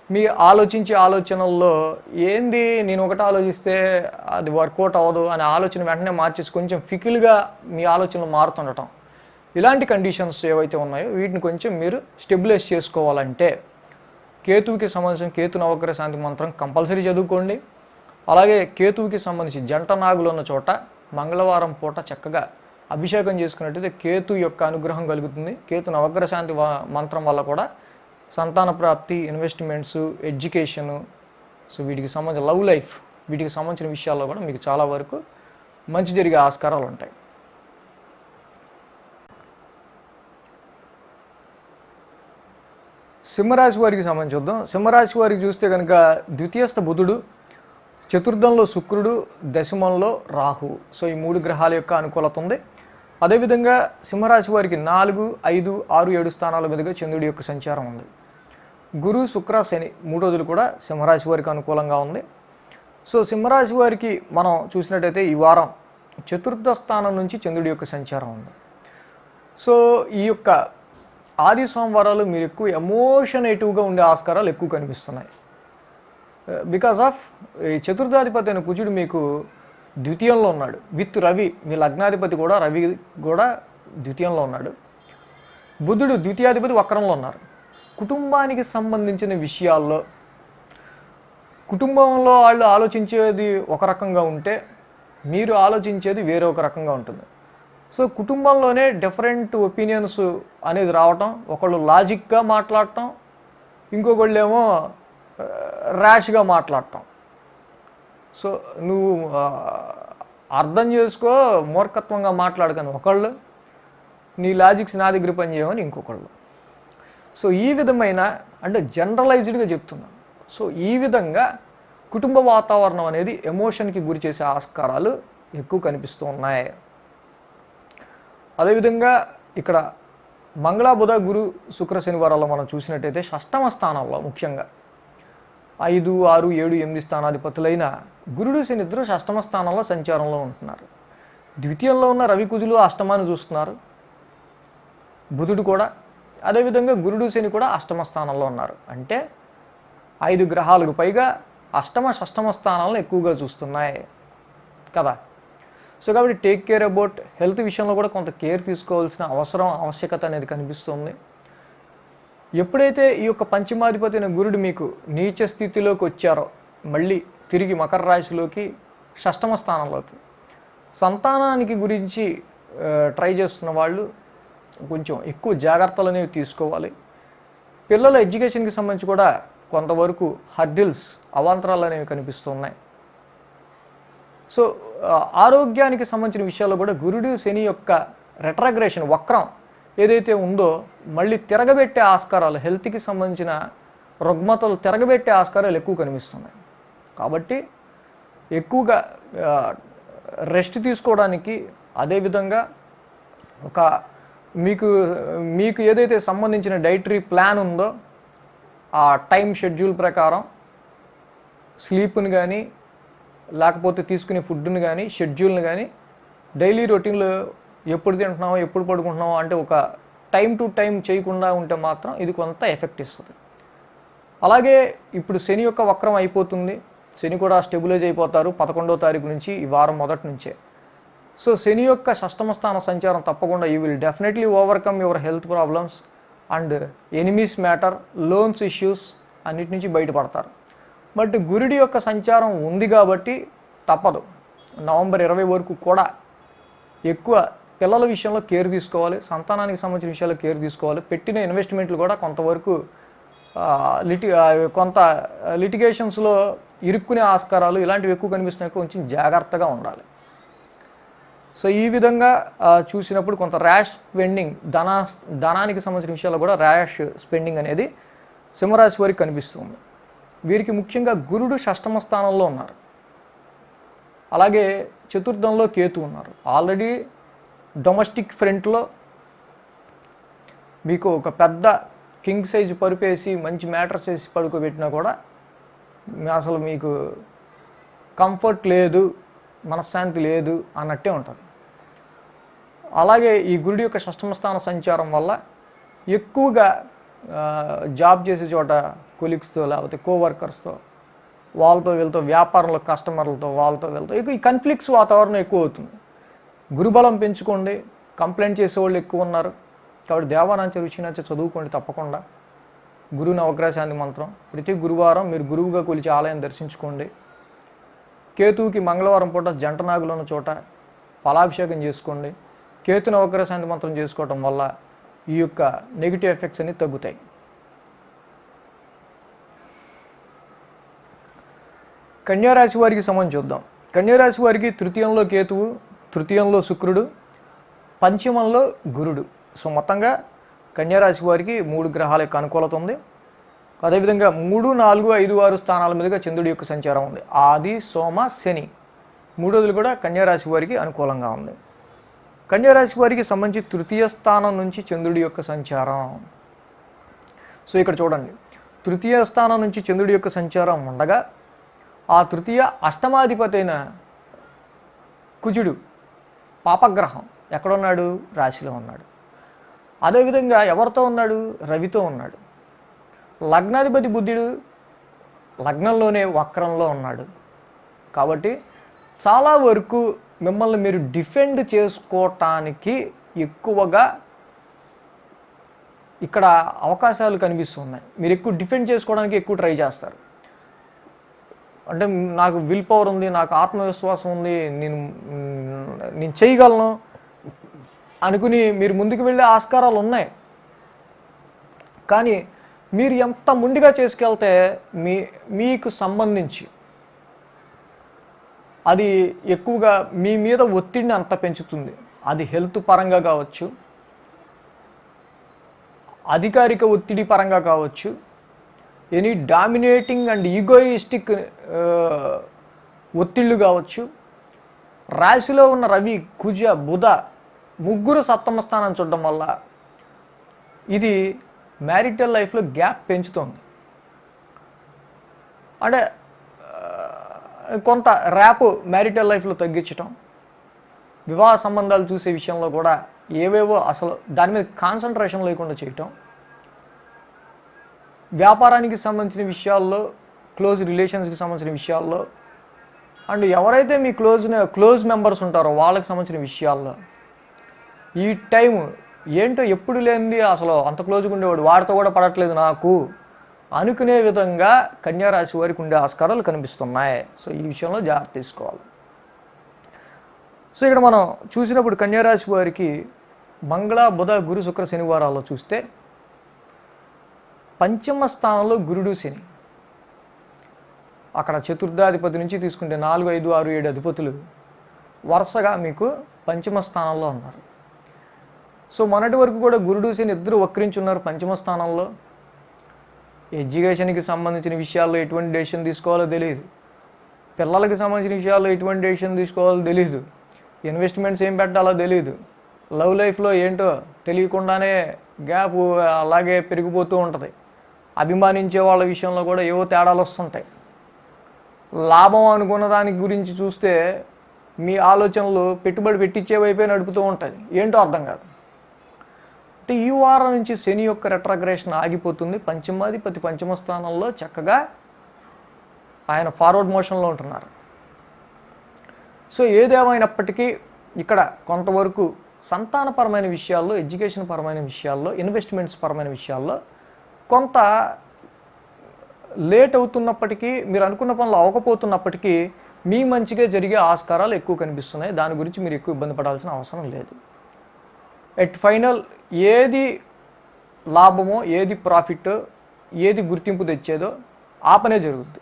మీ ఆలోచించే ఆలోచనల్లో ఏంది నేను ఒకటి ఆలోచిస్తే అది వర్కౌట్ అవ్వదు అనే ఆలోచన వెంటనే మార్చేసి కొంచెం ఫికిల్గా మీ ఆలోచనలు మారుతుండటం, ఇలాంటి కండిషన్స్ ఏవైతే ఉన్నాయో వీటిని కొంచెం మీరు స్టెబిలైజ్ చేసుకోవాలంటే కేతువుకి సంబంధించిన కేతు నవగ్రహ శాంతి మంత్రం కంపల్సరీ చదువుకోండి. అలాగే కేతువుకి సంబంధించి జంట నాగులు ఉన్న చోట మంగళవారం పూట చక్కగా అభిషేకం చేసుకున్నట్టయితే కేతు యొక్క అనుగ్రహం కలుగుతుంది. కేతు నవగ్రహ శాంతి మంత్రం వల్ల కూడా సంతాన ప్రాప్తి, ఇన్వెస్ట్మెంట్స్, ఎడ్యుకేషను, సో వీటికి సంబంధించిన లవ్ లైఫ్, వీటికి సంబంధించిన విషయాల్లో కూడా మీకు చాలా వరకు మంచి జరిగే ఆస్కారాలు ఉంటాయి. సింహరాశి వారికి సంబంధించి చూద్దాం. సింహరాశి వారికి చూస్తే కనుక ద్వితీయస్థ బుధుడు, చతుర్థంలో శుక్రుడు, దశమంలో రాహు, సో ఈ 3 గ్రహాల యొక్క అనుకూలత ఉంది. అదేవిధంగా సింహరాశి వారికి 4, 5, 6, 7 స్థానాల మీదుగా చంద్రుడి యొక్క సంచారం ఉంది. గురు, శుక్ర, శని 3 రోజులు కూడా సింహరాశి వారికి అనుకూలంగా ఉంది. సో సింహరాశి వారికి మనం చూసినట్టయితే ఈ వారం చతుర్థ స్థానం నుంచి చంద్రుడి యొక్క సంచారం ఉంది. సో ఈ యొక్క ఆది సోమవారాలు మీరు ఎక్కువ ఎమోషనేటివ్గా ఉండే ఆస్కారాలు ఎక్కువ కనిపిస్తున్నాయి. బికాస్ ఆఫ్ ఈ చతుర్థాధిపతి అయిన కుజుడు మీకు ద్వితీయంలో ఉన్నాడు విత్ రవి, మీ లగ్నాధిపతి కూడా రవి కూడా ద్వితీయంలో ఉన్నాడు. బుధుడు ద్వితీయాధిపతి వక్రంలో ఉన్నారు. కుటుంబానికి సంబంధించిన విషయాల్లో కుటుంబంలో వాళ్ళు ఆలోచించేది ఒక రకంగా ఉంటే మీరు ఆలోచించేది వేరొక రకంగా ఉంటుంది. సో కుటుంబంలోనే డిఫరెంట్ ఒపీనియన్స్ అనేది రావటం, ఒకళ్ళు లాజిక్గా మాట్లాడటం, ఇంకొకళ్ళు ఏమో ర్యాష్గా మాట్లాడటం. సో నువ్వు అర్థం చేసుకో, మూర్ఖత్వంగా మాట్లాడకని ఒకళ్ళు, నీ లాజిక్స్ నా దగ్గర పనిచేయమని ఇంకొకళ్ళు. సో ఈ విధమైన అంటే జనరలైజ్డ్గా చెప్తున్నాను. సో ఈ విధంగా కుటుంబ వాతావరణం అనేది ఎమోషన్కి గురి చేసే ఆస్కారాలు ఎక్కువ కనిపిస్తూ ఉన్నాయి. అదేవిధంగా ఇక్కడ మంగళ, బుధ, గురు, శుక్ర, శనివారాల్లో మనం చూసినట్టయితే షష్టమ స్థానంలో ముఖ్యంగా 5, 6, 7, 8 స్థానాధిపతులైన గురుడు, శని ఇద్దరు షష్టమ స్థానంలో సంచారంలో ఉంటున్నారు. ద్వితీయంలో ఉన్న రవి, కుజులు అష్టమాన్ని చూస్తున్నారు, బుధుడు కూడా. అదేవిధంగా గురుడు, శని కూడా అష్టమ స్థానంలో ఉన్నారు. అంటే 5 గ్రహాలకు పైగా అష్టమ, షష్టమ స్థానాలను ఎక్కువగా చూస్తున్నాయి కదా. సో కాబట్టి టేక్ కేర్ అబౌట్ హెల్త్ విషయంలో కూడా కొంత కేర్ తీసుకోవాల్సిన ఆవశ్యకత అనేది కనిపిస్తుంది. ఎప్పుడైతే ఈ యొక్క పంచమాధిపతి అయిన గురుడు మీకు నీచ స్థితిలోకి వచ్చారో మళ్ళీ తిరిగి మకర రాశిలోకి షష్టమ స్థానంలోకి, సంతానానికి గురించి ట్రై చేస్తున్న వాళ్ళు కొంచెం ఎక్కువ జాగ్రత్తలు అనేవి తీసుకోవాలి. పిల్లల ఎడ్యుకేషన్కి సంబంధించి కూడా కొంతవరకు హర్డిల్స్, అవాంతరాలు అనేవి కనిపిస్తున్నాయి. సో ఆరోగ్యానికి సంబంధించిన విషయాల్లో కూడా గురుడు, శని యొక్క రెట్రాగ్రేషన్, వక్రం ఏదైతే ఉందో మళ్ళీ తిరగబెట్టే ఆస్కారాలు, హెల్త్కి సంబంధించిన రుగ్మతలు తిరగబెట్టే ఆస్కారాలు ఎక్కువ కనిపిస్తున్నాయి. కాబట్టి ఎక్కువగా రెస్ట్ తీసుకోవడానికి, అదేవిధంగా ఒక మీకు ఏదైతే సంబంధించిన డైటరీ ప్లాన్ ఉందో ఆ టైం షెడ్యూల్ ప్రకారం స్లీప్ని కానీ లేకపోతే తీసుకునే ఫుడ్ని కానీ షెడ్యూల్ని కానీ డైలీ రొటీన్లో ఎప్పుడు తింటున్నామో ఎప్పుడు పడుకుంటున్నామో అంటే ఒక టైం టు టైం చేయకుండా ఉంటే మాత్రం ఇది కొంత ఎఫెక్ట్ ఇస్తుంది. అలాగే ఇప్పుడు శని యొక్క వక్రం అయిపోతుంది, శని కూడా స్టెబిలైజ్ అయిపోతారు 11వ తారీఖు నుంచి, ఈ వారం మొదటి నుంచే. సో శని యొక్క షష్టమ స్థాన సంచారం తప్పకుండా you will definitely overcome your health problems and enemies matter, loans issues అన్నిటి నుంచి బయటపడతారు. బట్ గురుడి యొక్క సంచారం ఉంది కాబట్టి తప్పదు. నవంబర్ 20 వరకు కూడా ఎక్కువ పిల్లల విషయంలో కేర్ తీసుకోవాలి, సంతానానికి సంబంధించిన విషయాల్లో కేర్ తీసుకోవాలి. పెట్టిన ఇన్వెస్ట్మెంట్లు కూడా కొంతవరకు కొంత లిటిగేషన్స్లో ఇరుక్కునే ఆస్కారాలు ఇలాంటివి ఎక్కువ కనిపిస్తున్నప్పుడు కొంచెం జాగ్రత్తగా ఉండాలి. సో ఈ విధంగా చూసినప్పుడు కొంత ర్యాష్ స్పెండింగ్, ధనానికి సంబంధించిన విషయాల్లో కూడా ర్యాష్ స్పెండింగ్ అనేది సింహరాశి వారికి కనిపిస్తుంది. వీరికి ముఖ్యంగా గురుడు షష్టమ స్థానంలో ఉన్నారు, అలాగే చతుర్థంలో కేతు ఉన్నారు. ఆల్రెడీ డొమెస్టిక్ ఫ్రంట్లో మీకు ఒక పెద్ద కింగ్ సైజ్ పరుపేసి మంచి మ్యాట్రస్ వేసి పడుకోబెట్టినా కూడా అసలు మీకు కంఫర్ట్ లేదు, మనశ్శాంతి లేదు అన్నట్టే ఉంటుంది. అలాగే ఈ గురుడి యొక్క షష్టమ స్థాన సంచారం వల్ల ఎక్కువగా జాబ్ చేసే చోట కొలీగ్స్తో లేకపోతే కోవర్కర్స్తో, వాళ్ళతో వీళ్ళతో, వ్యాపారంలో కస్టమర్లతో వాళ్ళతో వీళ్ళతో ఎక్కువ ఈ కన్ఫ్లిక్ట్స్ వాతావరణం ఎక్కువ అవుతుంది. గురుబలం పెంచుకోండి. కంప్లైంట్ చేసేవాళ్ళు ఎక్కువ ఉన్నారు కాబట్టి దేవానాంచ రుచినాంచ చదువుకోండి తప్పకుండా. గురు నవగ్రహశాంతి మంత్రం ప్రతి గురువారం మీరు గురువుగా కొలిచి ఆలయం దర్శించుకోండి. కేతువుకి మంగళవారం పూట జంట నాగులు ఉన్న చోట ఫలాభిషేకం చేసుకోండి. కేతు నవగ్రహశాంతి మంత్రం చేసుకోవటం వల్ల ఈ యొక్క నెగిటివ్ ఎఫెక్ట్స్ అన్ని తగ్గుతాయి. కన్యారాశి వారికి సంబంధించి చూద్దాం. కన్యారాశి వారికి తృతీయంలో కేతువు, తృతీయంలో శుక్రుడు, పంచమంలో గురుడు. సో మొత్తంగా కన్యారాశి వారికి 3 గ్రహాల యొక్క అనుకూలత ఉంది. అదేవిధంగా 3, 4, 5, 6 స్థానాల మీదుగా చంద్రుడి యొక్క సంచారం ఉంది. ఆది, సోమ, శని 3 రోజులు కూడా కన్యారాశి వారికి అనుకూలంగా ఉంది. కన్యారాశి వారికి సంబంధించి తృతీయ స్థానం నుంచి చంద్రుడి యొక్క సంచారం. సో ఇక్కడ చూడండి, తృతీయ స్థానం నుంచి చంద్రుడి యొక్క సంచారం ఉండగా ఆ తృతీయ అష్టమాధిపతి అయిన కుజుడు పాపగ్రహం ఎక్కడున్నాడు? రాశిలో ఉన్నాడు. అదేవిధంగా ఎవరితో ఉన్నాడు? రవితో ఉన్నాడు. లగ్నాధిపతి బుద్ధుడు లగ్నంలోనే వక్రంలో ఉన్నాడు. కాబట్టి చాలా వరకు మిమ్మల్ని మీరు డిఫెండ్ చేసుకోవటానికి ఎక్కువగా ఇక్కడ అవకాశాలు కనిపిస్తున్నాయి. మీరు ఎక్కువ డిఫెండ్ చేసుకోవడానికి ఎక్కువ ట్రై చేస్తారు. అంటే నాకు విల్ పవర్ ఉంది, నాకు ఆత్మవిశ్వాసం ఉంది, నేను చేయగలను అనుకుని మీరు ముందుకు వెళ్ళే ఆస్కారాలు ఉన్నాయి. కానీ మీరు ఎంత ముందుగా చేసుకెళ్తే మీకు సంబంధించి అది ఎక్కువగా మీ మీద ఒత్తిడిని అంత పెంచుతుంది. అది హెల్త్ పరంగా కావచ్చు, అధికారిక ఒత్తిడి పరంగా కావచ్చు, ఎనీ డామినేటింగ్ అండ్ ఈగోయిస్టిక్ ఒత్తిళ్ళు కావచ్చు. రాశిలో ఉన్న రవి, కుజ, బుధ 3 సప్తమ స్థానం చూడడం వల్ల ఇది మ్యారిటల్ లైఫ్లో గ్యాప్ పెంచుతుంది. అంటే కొంత ర్యాప్ మ్యారిటల్ లైఫ్లో తగ్గించటం, వివాహ సంబంధాలు చూసే విషయంలో కూడా ఏవేవో అసలు దాని మీద కాన్సన్ట్రేషన్ లేకుండా చేయటం, వ్యాపారానికి సంబంధించిన విషయాల్లో, క్లోజ్ రిలేషన్స్కి సంబంధించిన విషయాల్లో, అండ్ ఎవరైతే మీ క్లోజ్ మెంబర్స్ ఉంటారో వాళ్ళకి సంబంధించిన విషయాల్లో ఈ టైం ఏంటో ఎప్పుడు లేనిది అసలు అంత క్లోజ్గా ఉండేవాడు వాడితో కూడా పడట్లేదు నాకు అనుకునే విధంగా కన్యారాశి వారికి ఉండే ఆస్కారాలు కనిపిస్తున్నాయి. సో ఈ విషయంలో జాగ్రత్త తీసుకోవాలి. సో ఇక్కడ మనం చూసినప్పుడు కన్యారాశి వారికి మంగళ, బుధ, గురు, శుక్ర, శనివారాల్లో చూస్తే పంచమ స్థానంలో గురుడు, శని. అక్కడ చతుర్థాధిపతి నుంచి తీసుకుంటే 4, 5, 6, 7 అధిపతులు వరుసగా మీకు పంచమ స్థానంలో ఉన్నారు. సో మొన్నటి వరకు కూడా గురుడు, శని ఇద్దరు వక్రించున్నారు పంచమ స్థానంలో. ఎడ్యుకేషన్కి సంబంధించిన విషయాల్లో ఎటువంటి డెసిషన్ తీసుకోవాలో తెలియదు, పిల్లలకి సంబంధించిన విషయాల్లో ఎటువంటి డెసిషన్ తీసుకోవాలో తెలియదు, ఇన్వెస్ట్మెంట్స్ ఏం పెట్టాలో తెలియదు, లవ్ లైఫ్లో ఏంటో తెలియకుండానే గ్యాప్ అలాగే పెరిగిపోతూ ఉంటుంది. అభిమానించే వాళ్ళ విషయంలో కూడా ఏవో తేడాలు వస్తుంటాయి. లాభం అనుకున్న దాని గురించి చూస్తే మీ ఆలోచనలు పెట్టుబడి పెట్టించే వైపే నడుపుతూ ఉంటుంది, ఏంటో అర్థం కాదు. అంటే ఈ వారం నుంచి శని యొక్క రెట్రోగ్రేషన్ ఆగిపోతుంది. పంచమాధిపతి పంచమ స్థానంలో చక్కగా ఆయన ఫార్వర్డ్ మోషన్లో ఉంటున్నారు. సో ఏదేమైనప్పటికీ ఇక్కడ కొంతవరకు సంతానపరమైన విషయాల్లో, ఎడ్యుకేషన్ పరమైన విషయాల్లో, ఇన్వెస్ట్మెంట్స్ పరమైన విషయాల్లో కొంత లేట్ అవుతున్నప్పటికీ, మీరు అనుకున్న పనులు అవ్వకపోతున్నప్పటికీ మీ మంచిగా జరిగే ఆస్కారాలు ఎక్కువ కనిపిస్తున్నాయి. దాని గురించి మీరు ఎక్కువ ఇబ్బంది పడాల్సిన అవసరం లేదు. ఎట్ ఫైనల్ ఏది లాభమో, ఏది ప్రాఫిట్, ఏది గుర్తింపు తెచ్చేదో ఆ పనే జరుగుద్ది.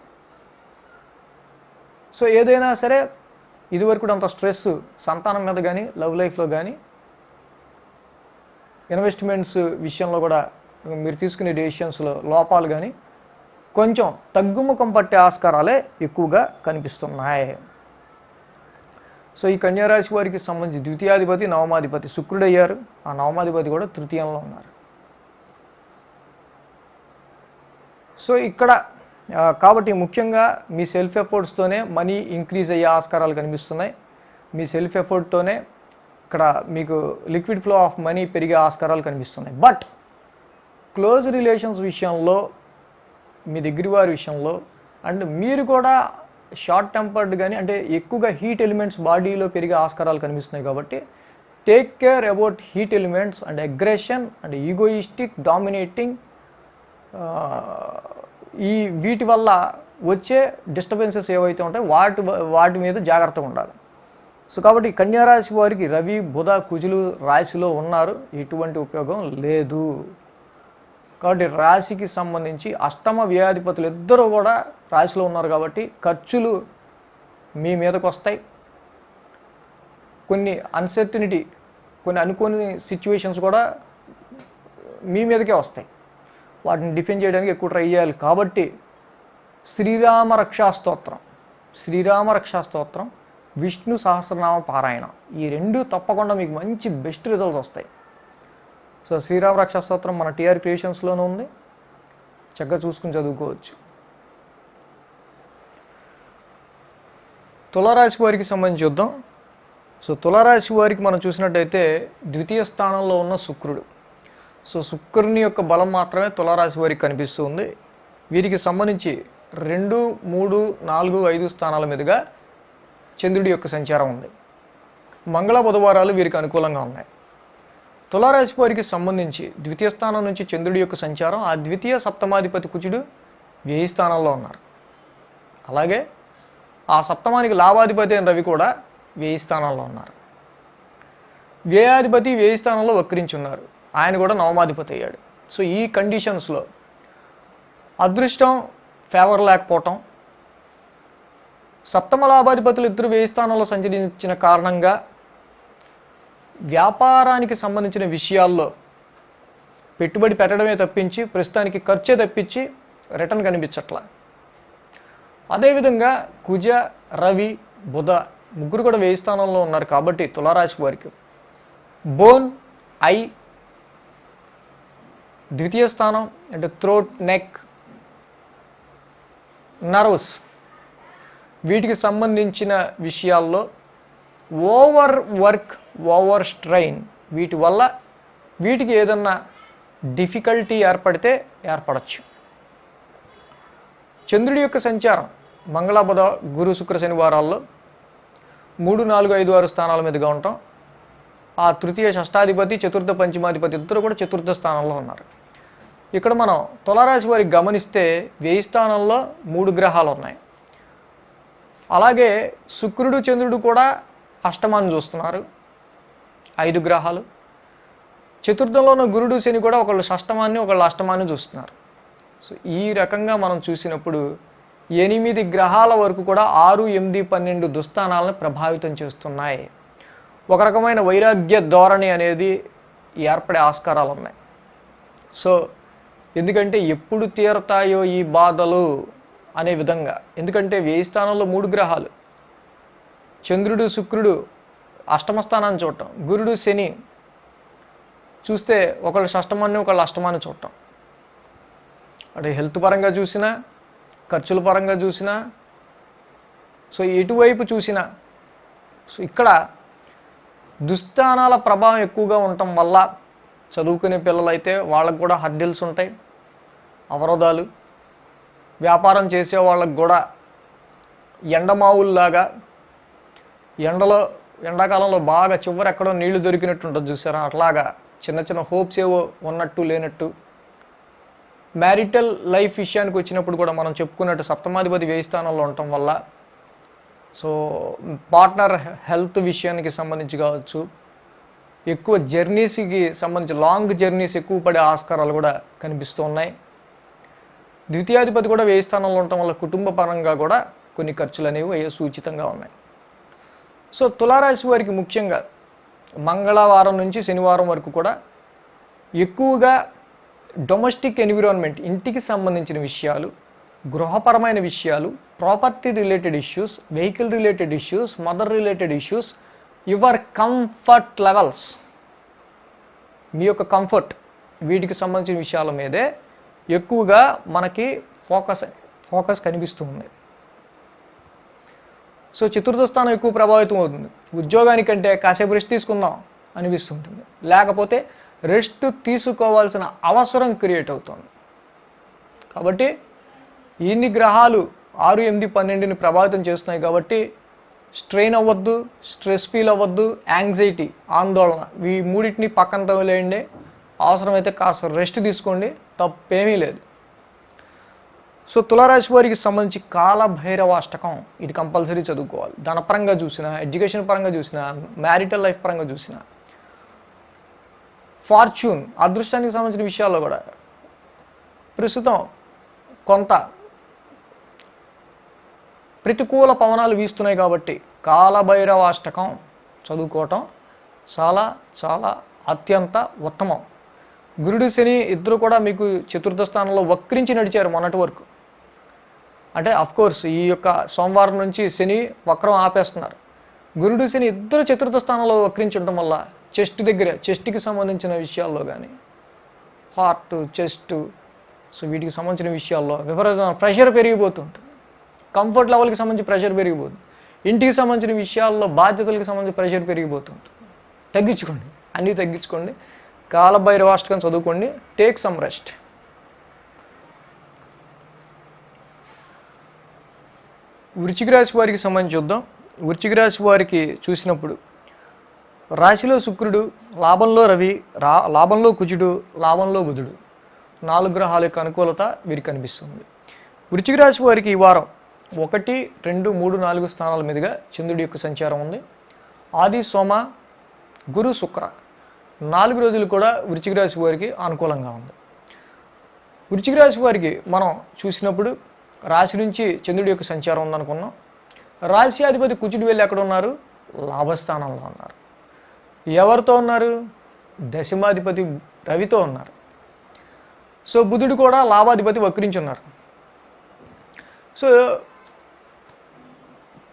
సో ఏదైనా సరే ఇదివరకు అంత స్ట్రెస్ సంతానం మీద కానీ, లవ్ లైఫ్లో కానీ, ఇన్వెస్ట్మెంట్స్ విషయంలో కూడా మీరు తీసుకునే డెసిషన్స్లో లోపాలు కానీ కొంచెం తగ్గుముఖం పట్టే ఆస్కారాలే ఎక్కువగా కనిపిస్తున్నాయి. సో ఈ కన్యారాశి వారికి సంబంధించి ద్వితీయాధిపతి, నవమాధిపతి శుక్రుడు అయ్యారు. ఆ నవమాధిపతి కూడా తృతీయంలో ఉన్నారు. సో ఇక్కడ కాబట్టి ముఖ్యంగా మీ సెల్ఫ్ ఎఫర్ట్స్తోనే మనీ ఇంక్రీజ్ అయ్యే ఆస్కారాలు కనిపిస్తున్నాయి. మీ సెల్ఫ్ ఎఫర్ట్తోనే ఇక్కడ మీకు లిక్విడ్ ఫ్లో ఆఫ్ మనీ పెరిగే ఆస్కారాలు కనిపిస్తున్నాయి. బట్ క్లోజ్ రిలేషన్స్ విషయంలో, మీ దగ్గర వారి విషయంలో అండ్ మీరు కూడా షార్ట్ టెంపర్డ్ కానీ అంటే ఎక్కువగా హీట్ ఎలిమెంట్స్ బాడీలో పెరిగే ఆస్కారాలు కనిపిస్తున్నాయి. కాబట్టి take care about heat elements and aggression and egoistic dominating వీటి వల్ల వచ్చే డిస్టర్బెన్సెస్ ఏవైతే ఉంటాయో వాటి మీద జాగ్రత్తగా ఉండాలి. సో కాబట్టి కన్యారాశి వారికి రవి, బుధ, కుజులు రాశిలో ఉన్నారు. ఎటువంటి ఉపయోగం లేదు. కాబట్టి రాశికి సంబంధించి అష్టమ వ్యయాధిపతులు ఇద్దరూ కూడా రాశిలో ఉన్నారు. కాబట్టి ఖర్చులు మీ మీదకు వస్తాయి. కొన్ని అన్సర్టనిటీ, కొన్ని అనుకోని సిచ్యువేషన్స్ కూడా మీ మీదకే వస్తాయి. వాటిని డిఫెండ్ చేయడానికి ఎక్కువ ట్రై చేయాలి. కాబట్టి శ్రీరామ రక్షా స్తోత్రం, విష్ణు సహస్రనామ పారాయణ, ఈ రెండు తప్పకుండా మీకు మంచి బెస్ట్ రిజల్ట్స్ వస్తాయి. సో శ్రీరామ రక్షా స్తోత్రం మన టీఆర్ క్రియేషన్స్లోనే ఉంది, చక్కగా చూసుకుని చదువుకోవచ్చు. తులారాశి వారికి సంబంధించి చూద్దాం. సో తులారాశి వారికి మనం చూసినట్టయితే ద్వితీయ స్థానంలో ఉన్న శుక్రుడు. సో శుక్రుని యొక్క బలం మాత్రమే తులారాశి వారికి కనిపిస్తుంది. వీరికి సంబంధించి 2, 3, 4, 5 స్థానాల మీదుగా చంద్రుడి యొక్క సంచారం ఉంది. మంగళ బుధవారాలు వీరికి అనుకూలంగా ఉన్నాయి. తులారాశి వారికి సంబంధించి ద్వితీయ స్థానం నుంచి చంద్రుడి యొక్క సంచారం, ఆ ద్వితీయ సప్తమాధిపతి కుజుడు వ్యయ స్థానంలో ఉన్నారు. అలాగే ఆ సప్తమానికి లాభాధిపతి అయిన రవి కూడా వ్యయ స్థానంలో ఉన్నారు. వ్యయాధిపతి వ్యయ స్థానంలో వక్రించి ఉన్నారు. ఆయన కూడా నవమాధిపతి అయ్యాడు. సో ఈ కండిషన్స్లో అదృష్టం ఫేవర్ లేకపోవటం, సప్తమ లాభాధిపతులు ఇద్దరు వ్యయ స్థానంలో సంచరించిన కారణంగా వ్యాపారానికి సంబంధించిన విషయాల్లో పెట్టుబడి పెట్టడమే తప్పించి ప్రస్తుతానికి ఖర్చే తప్పించి రిటర్న్ కనిపించట్లా. అదేవిధంగా కుజ, రవి, బుధ ముగ్గురు కూడా వ్యయ స్థానంలో ఉన్నారు. కాబట్టి తులారాశి వారికి బోన్, ఐ, ద్వితీయ స్థానం అంటే థ్రోట్, నెక్, నర్వస్, వీటికి సంబంధించిన విషయాల్లో ఓవర్ వర్క్, ఓవర్ స్ట్రెయిన్, వీటి వల్ల వీటికి ఏదన్నా డిఫికల్టీ ఏర్పడితే ఏర్పడచ్చు. చంద్రుడి యొక్క సంచారం మంగళ, బుధ, గురు, శుక్ర, శనివారాల్లో 3, 4, 5, 6 స్థానాల మీదుగా ఉంటాం. ఆ తృతీయ షష్టాధిపతి, చతుర్థ పంచమాధిపతి ఇద్దరు కూడా చతుర్థ స్థానంలో ఉన్నారు. ఇక్కడ మనం తులారాశి వారికి గమనిస్తే వ్యయ స్థానంలో 3 గ్రహాలు ఉన్నాయి. అలాగే శుక్రుడు, చంద్రుడు కూడా అష్టమాన్ని చూస్తున్నారు, 5 గ్రహాలు. చతుర్థంలో ఉన్న గురుడు, శని కూడా ఒకళ్ళు షష్టమాన్ని, ఒకళ్ళు అష్టమాన్ని చూస్తున్నారు. సో ఈ రకంగా మనం చూసినప్పుడు 8 గ్రహాల వరకు కూడా 6, 8, 12 దుస్థానాలను ప్రభావితం చేస్తున్నాయి. ఒక రకమైన వైరాగ్య ధోరణి అనేది ఏర్పడే ఆస్కారాలు ఉన్నాయి. సో ఎందుకంటే ఎప్పుడు తీరతాయో ఈ బాధలు అనే విధంగా, ఎందుకంటే వ్యయ స్థానంలో 3 గ్రహాలు, చంద్రుడు, శుక్రుడు అష్టమ స్థానాన్ని చూడటం, గురుడు, శని చూస్తే ఒకళ్ళు షష్టమాన్ని, ఒకళ్ళు అష్టమాన్ని చూడటం, అంటే హెల్త్ పరంగా చూసినా, ఖర్చుల పరంగా చూసినా, సో ఎటువైపు చూసినా, సో ఇక్కడ దుస్థానాల ప్రభావం ఎక్కువగా ఉండటం వల్ల చదువుకునే పిల్లలైతే వాళ్ళకు కూడా హర్డిల్స్ ఉంటాయి, అవరోధాలు. వ్యాపారం చేసే వాళ్ళకు కూడా ఎండమావుల్లాగా ఎండాకాలంలో బాగా చివరి ఎక్కడో నీళ్లు దొరికినట్టు ఉంటుంది చూసారా, అట్లాగా చిన్న చిన్న హోప్స్ ఏవో ఉన్నట్టు లేనట్టు. మ్యారిటల్ లైఫ్ విషయానికి వచ్చినప్పుడు కూడా మనం చెప్పుకున్నట్టు సప్తమాధిపతి వ్యయ స్థానంలో ఉండటం వల్ల సో పార్ట్నర్ హెల్త్ విషయానికి సంబంధించి కావచ్చు, ఎక్కువ జర్నీస్కి సంబంధించి లాంగ్ జర్నీస్ ఎక్కువ పడే ఆస్కారాలు కూడా కనిపిస్తూ ఉన్నాయి. ద్వితీయాధిపతి కూడా 1000 స్థానంలో ఉండటం వల్ల కుటుంబ పరంగా కూడా కొన్ని ఖర్చులు అనేవి సూచితంగా ఉన్నాయి. సో తులారాశి వారికి ముఖ్యంగా మంగళవారం నుంచి శనివారం వరకు కూడా ఎక్కువగా డొమెస్టిక్ ఎన్విరాన్మెంట్, ఇంటికి సంబంధించిన విషయాలు, గృహపరమైన విషయాలు, property related issues, vehicle related issues, mother related issues, your comfort levels, మీ యొక్క కంఫర్ట్, వీటికి సంబంధించిన విషయాల మీదే ఎక్కువగా మనకి ఫోకస్ కనిపిస్తుంది. సో చతుర్థ స్థానం ఎక్కువ ప్రభావితం అవుతుంది. ఉద్యోగానికంటే కాసేపు రెస్ట్ తీసుకుందాం అనిపిస్తుంటుంది, లేకపోతే రెస్ట్ తీసుకోవాల్సిన అవసరం క్రియేట్ అవుతుంది. కాబట్టి ఇన్ని గ్రహాలు 6, 8, 12ని ప్రభావితం చేస్తున్నాయి కాబట్టి స్ట్రెయిన్ అవ్వద్దు, స్ట్రెస్ ఫీల్ అవ్వద్దు, యాంగ్జైటీ, ఆందోళన, ఈ మూడింటిని పక్కన తగిలేయండి. అవసరమైతే కాస్త రెస్ట్ తీసుకోండి, తప్పేమీ లేదు. సో తులారాశి వారికి సంబంధించి కాలభైరవాష్టకం ఇది కంపల్సరీ చదువుకోవాలి. ధనపరంగా చూసినా, ఎడ్యుకేషన్ పరంగా చూసినా, మ్యారిటల్ లైఫ్ పరంగా చూసినా, ఫార్చ్యూన్ అదృష్టానికి సంబంధించిన విషయాల్లో కూడా ప్రస్తుతం కొంత ప్రతికూల పవనాలు వీస్తున్నాయి కాబట్టి కాలభైరవాష్టకం చదువుకోవటం చాలా చాలా అత్యంత ఉత్తమం. గురుడు శని ఇద్దరు కూడా మీకు చతుర్థ స్థానంలో వక్రించి నడిచారు మొన్నటి వరకు. అంటే అఫ్కోర్స్ ఈ యొక్క సోమవారం నుంచి శని వక్రం ఆపేస్తున్నారు. గురుడు శని ఇద్దరు చతుర్థ స్థానంలో వక్రించి ఉండటం వల్ల చెస్ట్కి సంబంధించిన విషయాల్లో కానీ, హార్ట్, చెస్ట్, సో వీటికి సంబంధించిన విషయాల్లో విపరీతమైన ప్రెషర్ పెరిగిపోతుంటుంది. కంఫర్ట్ లెవెల్కి సంబంధించి ప్రెషర్ పెరిగిపోతుంది. ఇంటికి సంబంధించిన విషయాల్లో బాధ్యతలకు సంబంధించి ప్రెషర్ పెరిగిపోతుంటుంది. తగ్గించుకోండి, అన్నీ తగ్గించుకోండి. కాలభైరవాష్టకం చదువుకోండి. Take some rest. వృశ్చిక రాశి వారికి సంబంధించి చూద్దాం. వృశ్చిక రాశి వారికి చూసినప్పుడు రాశిలో శుక్రుడు, లాభంలో రవి, లాభంలో కుజుడు, లాభంలో బుధుడు, 4 గ్రహాల యొక్క అనుకూలత వీరికి కనిపిస్తుంది. వృశ్చిక రాశి వారికి ఈ వారం 1, 2, 3, 4 స్థానాల మీదుగా చంద్రుడి యొక్క సంచారం ఉంది. ఆది, సోమ, గురు, శుక్ర 4 రోజులు కూడా వృశ్చిక రాశి వారికి అనుకూలంగా ఉంది. వృశ్చిక రాశి వారికి మనం చూసినప్పుడు రాశి నుంచి చంద్రుడి యొక్క సంచారం ఉందనుకున్నాం. రాశి అధిపతి కుజుడు వెళ్ళి ఎక్కడ ఉన్నారు? లాభస్థానంలో ఉన్నారు. ఎవరితో ఉన్నారు? దశమాధిపతి రవితో ఉన్నారు. సో బుధుడు కూడా లాభాధిపతి వక్రించి ఉన్నారు. సో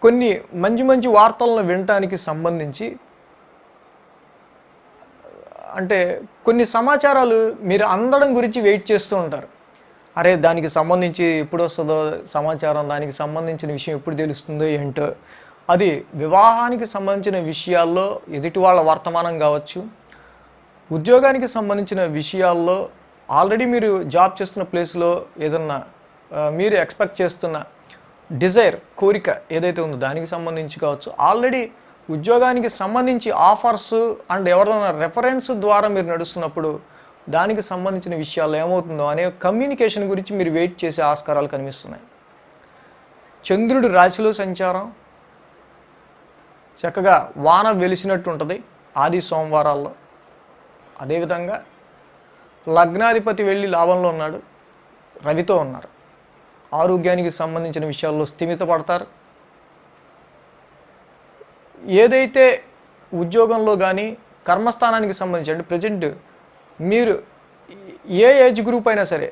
కొన్ని మంచి మంచి వార్తలను వినటానికి సంబంధించి అంటే కొన్ని సమాచారాలు మీరు అందడం గురించి వెయిట్ చేస్తూ ఉంటారు. అరే దానికి సంబంధించి ఎప్పుడు వస్తుందో సమాచారం, దానికి సంబంధించిన విషయం ఎప్పుడు తెలుస్తుందో ఏంటో. అది వివాహానికి సంబంధించిన విషయాల్లో ఎదుటి వాళ్ళ వర్తమానం కావచ్చు, ఉద్యోగానికి సంబంధించిన విషయాల్లో ఆల్రెడీ మీరు జాబ్ చేస్తున్న ప్లేస్లో ఏదన్నా మీరు ఎక్స్పెక్ట్ చేస్తున్న డిజైర్, కోరిక ఏదైతే ఉందో దానికి సంబంధించి కావచ్చు, ఆల్రెడీ ఉద్యోగానికి సంబంధించి ఆఫర్స్ అండ్ ఎవరైనా రెఫరెన్స్ ద్వారా మీరు నడుస్తున్నప్పుడు దానికి సంబంధించిన విషయాలు ఏమవుతుందో అనే కమ్యూనికేషన్ గురించి మీరు వెయిట్ చేసే ఆస్కారాలు కనిపిస్తున్నాయి. చంద్రుడు రాశిలో సంచారం చక్కగా వాన వెలిసినట్టు ఉంటుంది ఆది సోమవారాల్లో. అదేవిధంగా లగ్నాధిపతి వెళ్ళి లాభంలో ఉన్నాడు, రవితో ఉన్నారు. ఆరోగ్యానికి సంబంధించిన విషయాల్లో స్థిమిత పడతారు. ఏదైతే ఉద్యోగంలో కానీ కర్మస్థానానికి సంబంధించి అంటే ప్రజెంట్ మీరు ఏ ఏజ్ గ్రూప్ అయినా సరే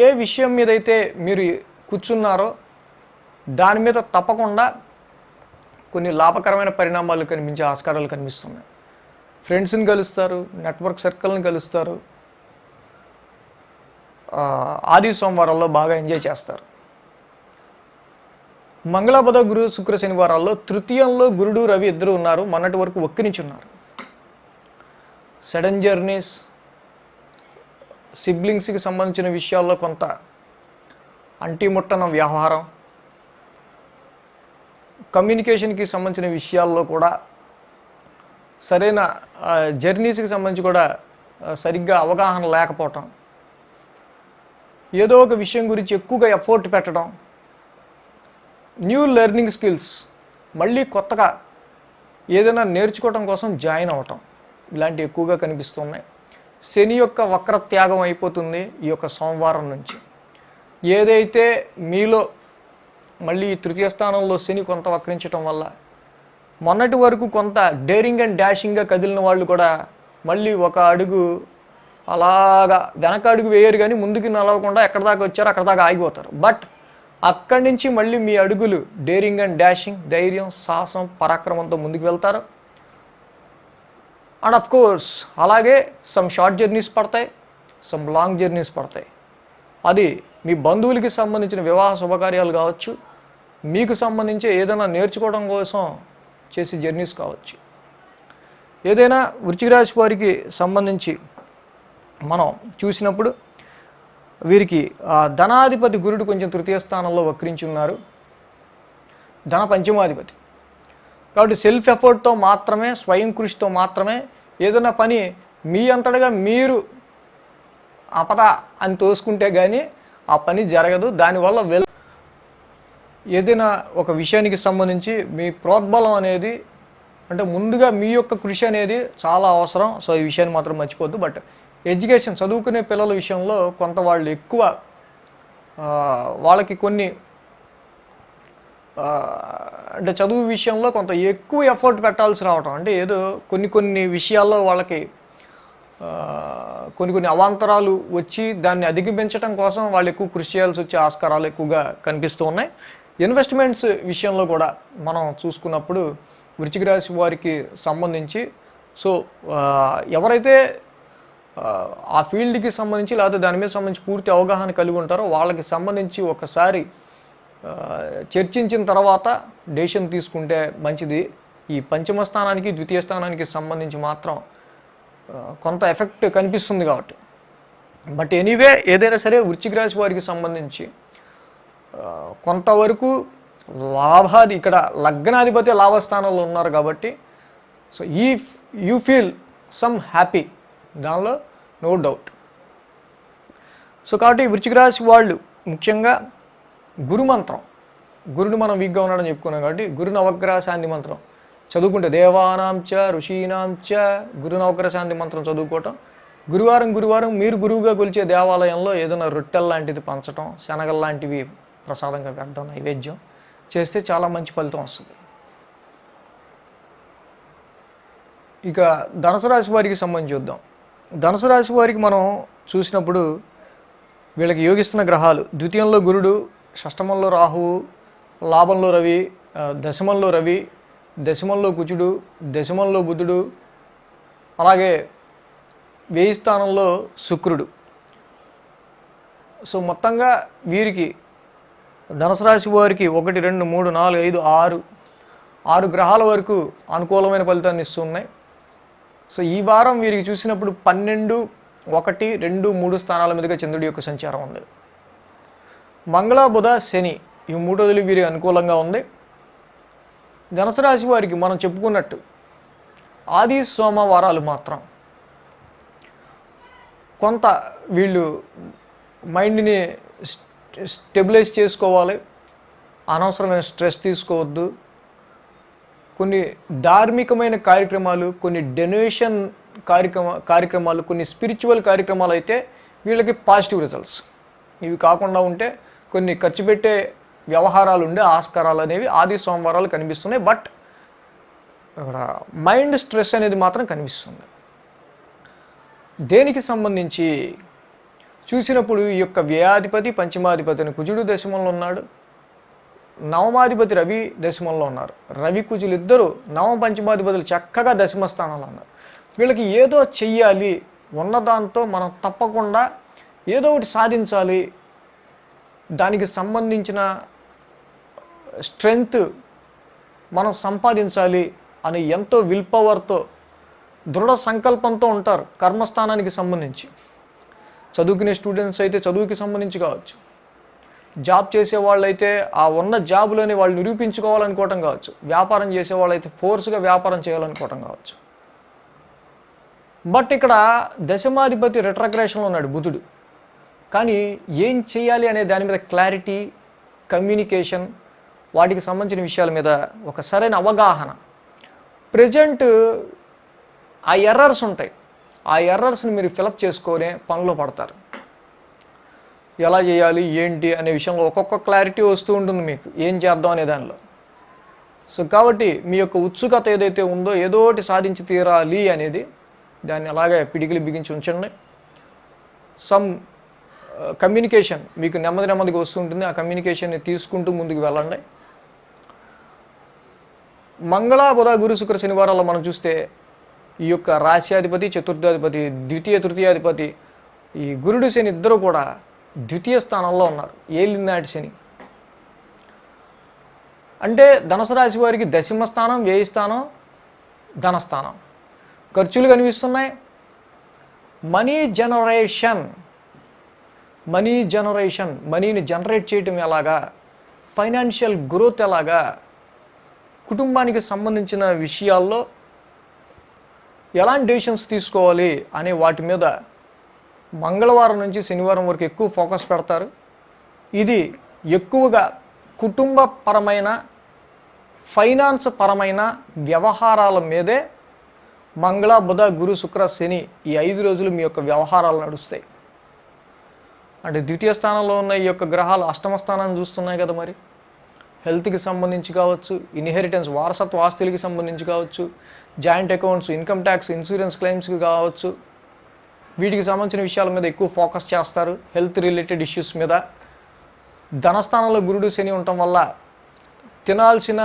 ఏ విషయం మీద అయితే మీరు కూర్చున్నారో దాని మీద తప్పకుండా కొన్ని లాభకరమైన పరిణామాలు కనిపించే ఆస్కారాలు కనిపిస్తున్నాయి. ఫ్రెండ్స్ని కలుస్తారు, నెట్వర్క్ సర్కిల్ని కలుస్తారు. ఆది సోమవారాల్లో బాగా ఎంజాయ్ చేస్తారు. మంగళ, బుధ, గురు, శుక్ర, శనివారాల్లో తృతీయంలో గురుడు, రవి ఇద్దరు ఉన్నారు. మొన్నటి వరకు వక్రించి సడన్ జర్నీస్, సిబ్లింగ్స్కి సంబంధించిన విషయాల్లో కొంత అంటిముట్టన వ్యవహారం, కమ్యూనికేషన్కి సంబంధించిన విషయాల్లో కూడా సరైన జర్నీస్కి సంబంధించి కూడా సరిగ్గా అవగాహన లేకపోవటం, ఏదో ఒక విషయం గురించి ఎక్కువగా ఎఫర్ట్ పెట్టడం, న్యూ లెర్నింగ్ స్కిల్స్ మళ్ళీ కొత్తగా ఏదైనా నేర్చుకోవటం కోసం జాయిన్ అవ్వటం ఇలాంటివి ఎక్కువగా కనిపిస్తున్నాయి. శని యొక్క వక్రత్యాగం అయిపోతుంది ఈ యొక్క సోమవారం నుంచి. ఏదైతే మీలో మళ్ళీ తృతీయ స్థానంలో శని కొంత వక్రించడం వల్ల మొన్నటి వరకు కొంత డేరింగ్ అండ్ డాషింగ్గా కదిలిన వాళ్ళు కూడా మళ్ళీ ఒక అడుగు అలాగా వెనక అడుగు వేయరు, కానీ ముందుకు నడవకుండా ఎక్కడ దాకా వచ్చారో అక్కడ దాకా ఆగిపోతారు. బట్ అక్కడి నుంచి మళ్ళీ మీ అడుగులు డేరింగ్ అండ్ డాషింగ్, ధైర్యం, సాహసం, పరాక్రమంతో ముందుకు వెళ్తారు. అండ్ ఆఫ్ కోర్స్ అలాగే సమ్ షార్ట్ జర్నీస్ పడతాయి, సమ్ లాంగ్ జర్నీస్ పడతాయి. అది మీ బంధువులకి సంబంధించిన వివాహ శుభకార్యాలు కావచ్చు, మీకు సంబంధించి ఏదైనా నేర్చుకోవడం కోసం చేసే జర్నీస్ కావచ్చు. ఏదైనా వృశ్చిక రాశి వారికి సంబంధించి మనం చూసినప్పుడు వీరికి ధనాధిపతి గురుడు కొంచెం తృతీయ స్థానంలో వక్రించి ఉన్నారు, ధన పంచమాధిపతి. కాబట్టి సెల్ఫ్ ఎఫర్ట్తో మాత్రమే, స్వయం కృషితో మాత్రమే ఏదైనా పని మీ అంతటగా మీరు అపద అని తోసుకుంటే కానీ ఆ పని జరగదు. దానివల్ల ఏదైనా ఒక విషయానికి సంబంధించి మీ ప్రోద్బలం అనేది, అంటే ముందుగా మీ యొక్క కృషి అనేది చాలా అవసరం. సో ఈ విషయాన్ని మాత్రం మర్చిపోద్దు. బట్ ఎడ్యుకేషన్, చదువుకునే పిల్లల విషయంలో కొంత వాళ్ళు ఎక్కువ వాళ్ళకి కొన్ని అంటే చదువు విషయంలో కొంత ఎక్కువ ఎఫర్ట్ పెట్టాల్సి రావటం, అంటే ఏదో కొన్ని విషయాల్లో వాళ్ళకి కొన్ని అవాంతరాలు వచ్చి దాన్ని అధిగమించడం కోసం వాళ్ళు ఎక్కువ కృషి చేయాల్సి వచ్చే ఆస్కారాలు ఎక్కువగా కనిపిస్తూ ఉన్నాయి. ఇన్వెస్ట్మెంట్స్ విషయంలో కూడా మనం చూసుకున్నప్పుడు వృశ్చిక రాశి వారికి సంబంధించి సో ఎవరైతే ఆ ఫీల్డ్కి సంబంధించి లేకపోతే దాని మీద సంబంధించి పూర్తి అవగాహన కలిగి ఉంటారో వాళ్ళకి సంబంధించి ఒకసారి చర్చించిన తర్వాత డెసిషన్ తీసుకుంటే మంచిది. ఈ పంచమ స్థానానికి, ద్వితీయ స్థానానికి సంబంధించి మాత్రం కొంత ఎఫెక్ట్ కనిపిస్తుంది కాబట్టి. బట్ ఎనీవే ఏదైనా సరే వృశ్చిక రాశి వారికి సంబంధించి కొంతవరకు లాభాది, ఇక్కడ లగ్నాధిపతి లాభస్థానంలో ఉన్నారు కాబట్టి so you feel some happy, దానిలో నో డౌట్. సో కాబట్టి వృశ్చిక రాశి వాళ్ళు ముఖ్యంగా గురు మంత్రం, గురుడు మనం వీక్గా ఉన్నాడని చెప్పుకున్నాం కాబట్టి గురు నవగ్రహ శాంతి మంత్రం చదువుకుంటే, దేవానాంచ ఋషీనాంచ గురు నవగ్రహ శాంతి మంత్రం చదువుకోవటం, గురువారం మీరు గురువుగా కొలిచే దేవాలయంలో ఏదైనా రొట్టెల లాంటిది పంచడం, శనగల లాంటివి ప్రసాదంగా పెట్టడం, నైవేద్యం చేస్తే చాలా మంచి ఫలితం వస్తుంది. ఇక ధనుసు రాశి వారికి సంబంధించి చూద్దాం. ధనుసు రాశి వారికి మనం చూసినప్పుడు వీళ్ళకి యోగిస్తున్న గ్రహాలు ద్వితీయంలో గురుడు, షష్టమంలో రాహువు, లాభంలో రవి, దశమంలో రవి, దశమంలో కుజుడు, దశమంలో బుధుడు, అలాగే వ్యయ స్థానంలో శుక్రుడు. సో మొత్తంగా వీరికి ధనుసు రాశి వారికి 1, 2, 3, 4, 5, 6 గ్రహాల వరకు అనుకూలమైన ఫలితాన్ని ఇస్తున్నాయి. సో ఈ వారం వీరికి చూసినప్పుడు 12, 1, 2, 3 స్థానాల మీదుగా చంద్రుడి యొక్క సంచారం ఉంది. మంగళ, బుధ, శని ఈ 3 రోజులు వీరికి అనుకూలంగా ఉంది. ధనుసు రాశి వారికి మనం చెప్పుకున్నట్టు ఆది సోమవారాలు మాత్రం కొంత వీళ్ళు మైండ్ని స్టెబిలైజ్ చేసుకోవాలి, అనవసరమైన స్ట్రెస్ తీసుకోవద్దు. కొన్ని ధార్మికమైన కార్యక్రమాలు, కొన్ని డొనేషన్ కార్యక్రమాలు, కొన్ని స్పిరిచువల్ కార్యక్రమాలు అయితే వీళ్ళకి పాజిటివ్ రిజల్ట్స్. ఇవి కాకుండా ఉంటే కొన్ని ఖర్చు పెట్టే వ్యవహారాలు ఉండే ఆస్కారాలు అనేవి ఆది సోమవారాలు కనిపిస్తున్నాయి. బట్ ఇక్కడ మైండ్ స్ట్రెస్ అనేది మాత్రం కనిపిస్తుంది. దేనికి సంబంధించి చూసినప్పుడు ఈ యొక్క వ్యయాధిపతి, పంచమాధిపతి అని కుజుడు దశమంలో ఉన్నాడు, నవమాధిపతి రవి దశమంలో ఉన్నారు. రవి కుజులు ఇద్దరు నవమ పంచమాధిపతులు చక్కగా దశమ స్థానంలో ఉన్నారు. వీళ్ళకి ఏదో చెయ్యాలి, ఉన్నదాంతో మనం తప్పకుండా ఏదో ఒకటి సాధించాలి, దానికి సంబంధించిన స్ట్రెంగ్త్ మనం సంపాదించాలి అని ఎంతో విల్ పవర్తో, దృఢ సంకల్పంతో ఉంటారు. కర్మస్థానానికి సంబంధించి చదువుకునే స్టూడెంట్స్ అయితే చదువుకి సంబంధించి కావచ్చు, జాబ్ చేసే వాళ్ళైతే ఆ ఉన్న జాబులోనే వాళ్ళు నిరూపించుకోవాలనుకోవటం కావచ్చు, వ్యాపారం చేసే వాళ్ళైతే ఫోర్స్గా వ్యాపారం చేయాలనుకోవటం కావచ్చు. బట్ ఇక్కడ దశమాధిపతి రెట్రగ్రేషన్లో ఉన్నాడు బుధుడు. కానీ ఏం చేయాలి అనే దాని మీద క్లారిటీ, కమ్యూనికేషన్, వాటికి సంబంధించిన విషయాల మీద ఒక సరైన అవగాహన. ప్రజెంట్ ఆ ఎర్రర్స్ ఉంటాయి, ఆ ఎర్రర్స్ని మీరు ఫిలప్ చేసుకొని పనిలో పడతారు. ఎలా చేయాలి ఏంటి అనే విషయంలో ఒక్కొక్క క్లారిటీ వస్తూ ఉంటుంది మీకు, ఏం చేద్దాం అనే దానిలో. సో కాబట్టి మీ యొక్క ఉత్సుకత ఏదైతే ఉందో ఏదో ఒకటి సాధించి తీరాలి అనేది, దాన్ని అలాగే పిడికిలి బిగించి ఉంచండి. సమ్ కమ్యూనికేషన్ మీకు నెమ్మదిగా వస్తుంటుంది, ఆ కమ్యూనికేషన్ని తీసుకుంటూ ముందుకు వెళ్ళండి. మంగళ బుధ గురు శుక్ర శనివారాల్లో మనం చూస్తే ఈ యొక్క రాశ్యాధిపతి, చతుర్థాధిపతి, ద్వితీయ తృతీయాధిపతి, ఈ గురుడు శని ఇద్దరు కూడా ద్వితీయ స్థానంలో ఉన్నారు, ఏలినాటి శని. అంటే ధనుసు రాశి వారికి దశమ స్థానం, వ్యయ స్థానం, ధనస్థానం. ఖర్చులు కనిపిస్తున్నాయి. మనీ జనరేషన్, మనీని జనరేట్ చేయటం ఎలాగా, ఫైనాన్షియల్ గ్రోత్ ఎలాగా, కుటుంబానికి సంబంధించిన విషయాల్లో ఎలాంటి డెసిషన్స్ తీసుకోవాలి అనే వాటి మీద మంగళవారం నుంచి శనివారం వరకు ఎక్కువ ఫోకస్ పెడతారు. ఇది ఎక్కువగా కుటుంబ పరమైన, ఫైనాన్స్ పరమైన వ్యవహారాల మీదే మంగళ బుధ గురు శుక్ర శని ఈ 5 రోజులు మీ యొక్క వ్యవహారాలు నడుస్తాయి. అంటే ద్వితీయ స్థానంలో ఉన్న ఈ యొక్క గ్రహాలు అష్టమ స్థానాన్ని చూస్తున్నాయి కదా, మరి హెల్త్కి సంబంధించి కావచ్చు, ఇన్హెరిటెన్స్ వారసత్వ ఆస్తులకి సంబంధించి కావచ్చు, joint accounts, income tax, insurance క్లెయిమ్స్కి కావచ్చు, వీటికి సంబంధించిన విషయాల మీద ఎక్కువ ఫోకస్ చేస్తారు, హెల్త్ రిలేటెడ్ ఇష్యూస్ మీద. ధనస్థానంలో గురుడు శని ఉండటం వల్ల తినాల్సిన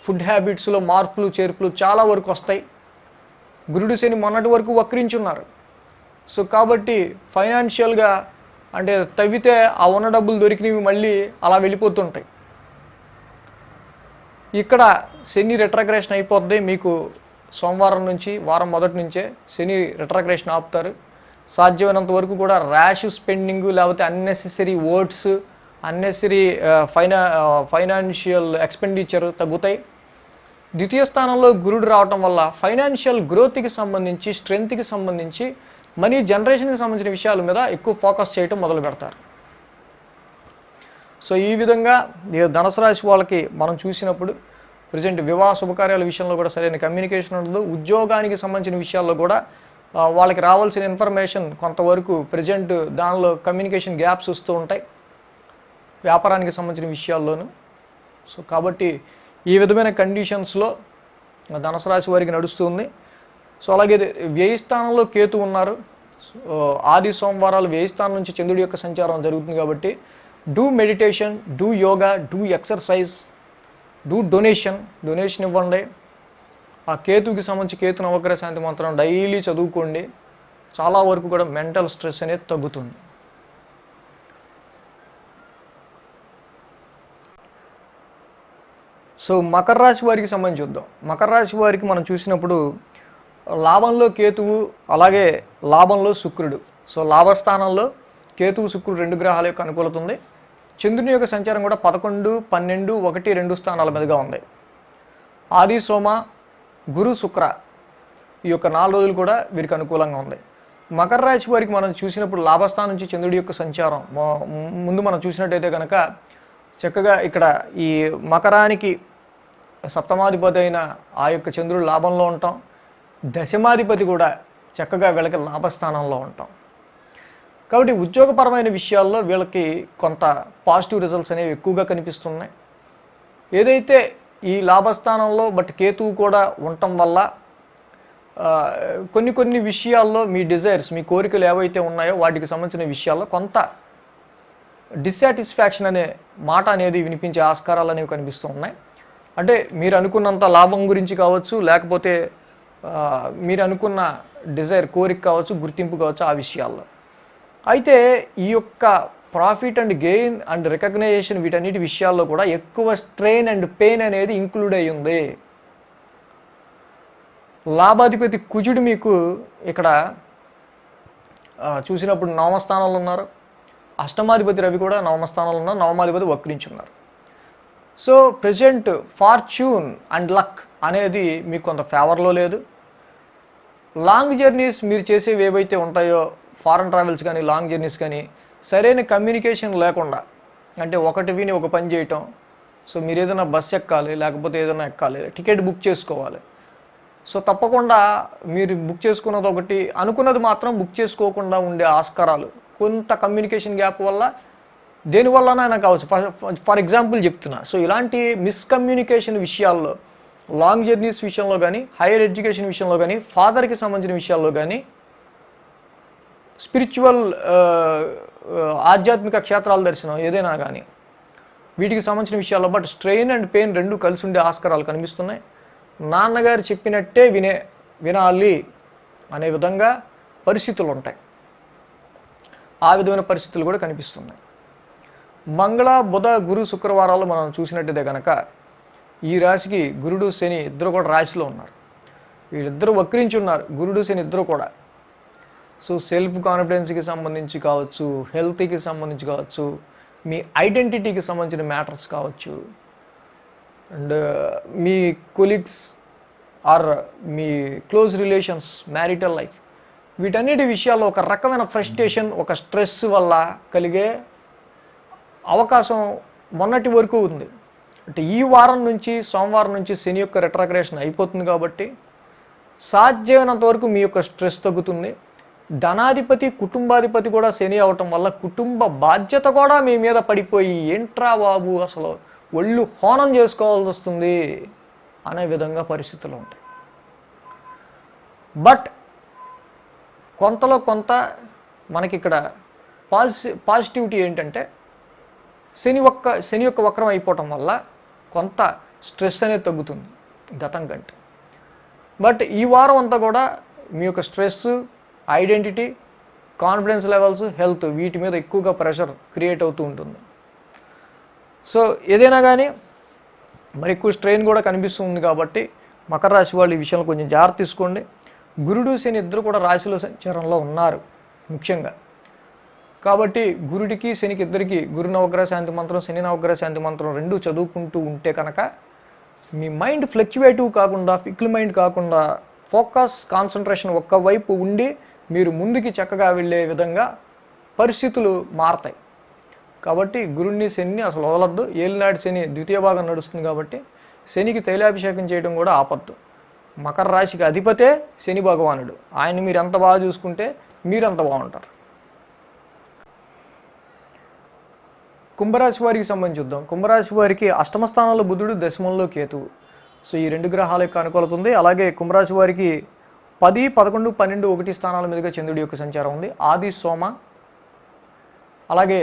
ఫుడ్ హ్యాబిట్స్లో మార్పులు చేర్పులు చాలా వరకు వస్తాయి. గురుడు శని మొన్నటి వరకు వక్రించున్నారు. సో కాబట్టి ఫైనాన్షియల్గా అంటే తవ్వితే ఆ ఉన్న డబ్బులు దొరికినవి మళ్ళీ అలా వెళ్ళిపోతుంటాయి. ఇక్కడ శని రెట్రాగ్రేషన్ అయిపోద్ది. మీకు సోమవారం నుంచి, వారం మొదటి నుంచే శని రెట్రాగ్రేషన్ ఆపుతారు. సాధ్యమైనంత వరకు కూడా ర్యాష్ స్పెండింగ్, లేకపోతే unnecessary words, unnecessary financial expenditure తగ్గుతాయి. ద్వితీయ స్థానంలో గురుడు రావటం వల్ల ఫైనాన్షియల్ గ్రోత్కి సంబంధించి, స్ట్రెంగ్త్కి సంబంధించి, మనీ జనరేషన్కి సంబంధించిన విషయాల మీద ఎక్కువ ఫోకస్ చేయటం మొదలు పెడతారు. సో ఈ విధంగా ధనుసు రాశి వాళ్ళకి మనం చూసినప్పుడు ప్రజెంట్ వివాహ శుభకార్యాల విషయంలో కూడా సరైన కమ్యూనికేషన్ ఉండదు. ఉద్యోగానికి సంబంధించిన విషయాల్లో కూడా వాళ్ళకి రావాల్సిన ఇన్ఫర్మేషన్ కొంతవరకు ప్రజెంట్ దానిలో కమ్యూనికేషన్ గ్యాప్స్ వస్తూ ఉంటాయి, వ్యాపారానికి సంబంధించిన విషయాల్లోనూ. సో కాబట్టి ఈ విధమైన కండిషన్స్లో ధనుసు రాశి వారికి నడుస్తుంది. సో అలాగే వ్యయ స్థానంలో కేతు ఉన్నారు. ఆది సోమవారాలు వ్యయ స్థానం నుంచి చంద్రుడి యొక్క సంచారం జరుగుతుంది కాబట్టి do meditation, do yoga, do exercise, do donation ఇవ్వండి. ఆ కేతుకి సంబంధించి కేతు నవగ్రహ శాంతి మంత్రం డైలీ చదువుకోండి. చాలా వరకు కూడా మెంటల్ స్ట్రెస్ అనేది తగ్గుతుంది. సో మకర రాశి వారికి సంబంధించి చూద్దాం. మకర రాశి వారికి మనం చూసినప్పుడు లాభంలో కేతువు, అలాగే లాభంలో శుక్రుడు. సో లాభస్థానంలో కేతువు, శుక్రుడు 2 గ్రహాల యొక్క అనుకూలత ఉంది. చంద్రుని యొక్క సంచారం కూడా 11, 12, 1, 2 స్థానాల మీదుగా ఉంది. ఆది సోమ గురు శుక్ర ఈ యొక్క 4 రోజులు కూడా వీరికి అనుకూలంగా ఉంది. మకర రాశి వారికి మనం చూసినప్పుడు లాభస్థానం నుంచి చంద్రుడి యొక్క సంచారం ముందు మనం చూసినట్టయితే కనుక చక్కగా ఇక్కడ ఈ మకరానికి సప్తమాధిపతి అయిన ఆ యొక్క చంద్రుడు లాభంలో ఉంటాం, దశమాధిపతి కూడా చక్కగా వీళ్ళకి లాభస్థానంలో ఉంటాం. కాబట్టి ఉద్యోగపరమైన విషయాల్లో వీళ్ళకి కొంత పాజిటివ్ రిజల్ట్స్ అనేవి ఎక్కువగా కనిపిస్తున్నాయి. ఏదైతే ఈ లాభస్థానంలో బట్ కేతువు కూడా ఉండటం వల్ల కొన్ని విషయాల్లో మీ డిజైర్స్, మీ కోరికలు ఏవైతే ఉన్నాయో వాటికి సంబంధించిన విషయాల్లో కొంత డిస్సాటిస్ఫాక్షన్ అనే మాట అనేది వినిపించే ఆస్కారాలు అనేవి కనిపిస్తూ ఉన్నాయి. అంటే మీరు అనుకున్నంత లాభం గురించి కావచ్చు, లేకపోతే మీరు అనుకున్న డిజైర్, కోరిక కావచ్చు, గుర్తింపు కావచ్చు, ఆ విషయాల్లో. అయితే ఈ యొక్క profit and gain and recognition వీటన్నిటి విషయాల్లో కూడా ఎక్కువ స్ట్రెయిన్ అండ్ పెయిన్ అనేది ఇంక్లూడ్ అయి ఉంది. లాభాధిపతి కుజుడు మీకు ఇక్కడ చూసినప్పుడు నవమస్థానంలో ఉన్నారు. అష్టమాధిపతి రవి కూడా నవమస్థానంలో ఉన్నారు. నవమాధిపతి వక్రించున్నారు. So present fortune and luck అనేది మీకు కొంత ఫేవర్లో లేదు. లాంగ్ జర్నీస్ మీరు చేసేవి ఏవైతే ఉంటాయో, ఫారెన్ ట్రావెల్స్ కానీ లాంగ్ జర్నీస్ కానీ, సరైన కమ్యూనికేషన్ లేకుండా, అంటే ఒకటి విని ఒక పని చేయటం, సో మీరు ఏదైనా బస్ ఎక్కాలి, లేకపోతే ఏదైనా ఎక్కాలి, టికెట్ బుక్ చేసుకోవాలి. సో తప్పకుండా మీరు బుక్ చేసుకున్నది ఒకటి, అనుకున్నది మాత్రం బుక్ చేసుకోకుండా ఉండే ఆస్కారాలు కొంత కమ్యూనికేషన్ గ్యాప్ వల్ల దేనివల్లనైనా కావచ్చు. ఫర్ ఎగ్జాంపుల్ చెప్తున్నా. సో ఇలాంటి మిస్కమ్యూనికేషన్ విషయాల్లో, లాంగ్ జర్నీస్ విషయంలో కానీ, హైయర్ ఎడ్యుకేషన్ విషయంలో కానీ, ఫాదర్కి సంబంధించిన విషయాల్లో కానీ, స్పిరిచువల్ ఆధ్యాత్మిక క్షేత్రాల దర్శనం ఏదైనా కానీ, వీటికి సంబంధించిన విషయాల్లో బట్ స్ట్రెయిన్ అండ్ పెయిన్ రెండు కలిసి ఉండే ఆస్కారాలు కనిపిస్తున్నాయి. నాన్నగారు చెప్పినట్టే వినాలి అనే విధంగా పరిస్థితులు ఉంటాయి. ఆ విధమైన పరిస్థితులు కూడా కనిపిస్తున్నాయి. మంగళ, బుధ, గురు, శుక్రవారాలు మనం చూసినట్టయితే కనుక ఈ రాశికి గురుడు, శని ఇద్దరు కూడా రాశిలో ఉన్నారు. వీళ్ళిద్దరూ వక్రించి ఉన్నారు, గురుడు, శని ఇద్దరు కూడా. సో సెల్ఫ్ కాన్ఫిడెన్స్కి సంబంధించి కావచ్చు, హెల్త్కి సంబంధించి కావచ్చు, మీ ఐడెంటిటీకి సంబంధించిన మ్యాటర్స్ కావచ్చు, అండ్ మీ కొలీగ్స్ ఆర్ మీ క్లోజ్ రిలేషన్స్, మ్యారిటల్ లైఫ్, వీటన్నిటి విషయాల్లో ఒక రకమైన ఫ్రస్ట్రేషన్, ఒక స్ట్రెస్ వల్ల కలిగే అవకాశం మొన్నటి వరకు ఉంది. అంటే ఈ వారం నుంచి, సోమవారం నుంచి శని యొక్క రెట్రాగ్రేషన్ అయిపోతుంది కాబట్టి సాధ్యమైనంత వరకు మీ యొక్క స్ట్రెస్ తగ్గుతుంది. ధనాధిపతి, కుటుంబాధిపతి కూడా శని అవటం వల్ల కుటుంబ బాధ్యత కూడా మీ మీద పడిపోయి ఏంట్రా బాబు అసలు ఒళ్ళు హోనం చేసుకోవాల్సి వస్తుంది అనే విధంగా పరిస్థితులు ఉంటాయి. బట్ కొంతలో కొంత మనకి ఇక్కడ పాజిటివిటీ ఏంటంటే శని యొక్క వక్రం అయిపోవటం వల్ల కొంత స్ట్రెస్ అనేది తగ్గుతుంది గతం కంటే. బట్ ఈ వారం అంతా కూడా మీ యొక్క stress, identity, confidence levels, health, వీటి మీద ఎక్కువగా ప్రెషర్ క్రియేట్ అవుతూ ఉంటుంది. సో ఏదైనా కానీ మరి ఎక్కువ స్ట్రెయిన్ కూడా కనిపిస్తుంది కాబట్టి మకర రాశి వాళ్ళు ఈ విషయంలో కొంచెం జాగ్రత్త తీసుకోండి. గురుడు, శని ఇద్దరు కూడా రాశిలో సంచారంలో ఉన్నారు ముఖ్యంగా. కాబట్టి గురుడికి, శనికి ఇద్దరికి గురు నవగ్రహ శాంతి మంత్రం, శని నవగ్రహ శాంతి మంత్రం రెండు చదువుకుంటూ ఉంటే కనుక మీ మైండ్ ఫ్లక్చువేటివ్ కాకుండా, ఫిక్ల్ మైండ్ కాకుండా, ఫోకస్, కాన్సన్ట్రేషన్ ఒక్కవైపు ఉండి మీరు ముందుకి చక్కగా వెళ్ళే విధంగా పరిస్థితులు మారతాయి. కాబట్టి గురుడిని, శనిని అసలు వదలద్దు. ఏలినాటి శని ద్వితీయ భాగం నడుస్తుంది కాబట్టి శనికి తైలాభిషేకం చేయడం కూడా ఆపద్దు. మకర రాశికి అధిపతే శని భగవానుడు. ఆయన మీరు ఎంత బాగా చూసుకుంటే మీరు అంత బాగుంటారు. కుంభరాశి వారికి సంబంధించి చూద్దాం. కుంభరాశి వారికి అష్టమ స్థానంలో బుధుడు, దశమంలో కేతువు. సో ఈ రెండు గ్రహాల యొక్క అనుకూలత ఉంది. అలాగే కుంభరాశి వారికి 10, 11, 12, 1 స్థానాల మీదుగా చంద్రుడి యొక్క సంచారం ఉంది. ఆది, సోమ, అలాగే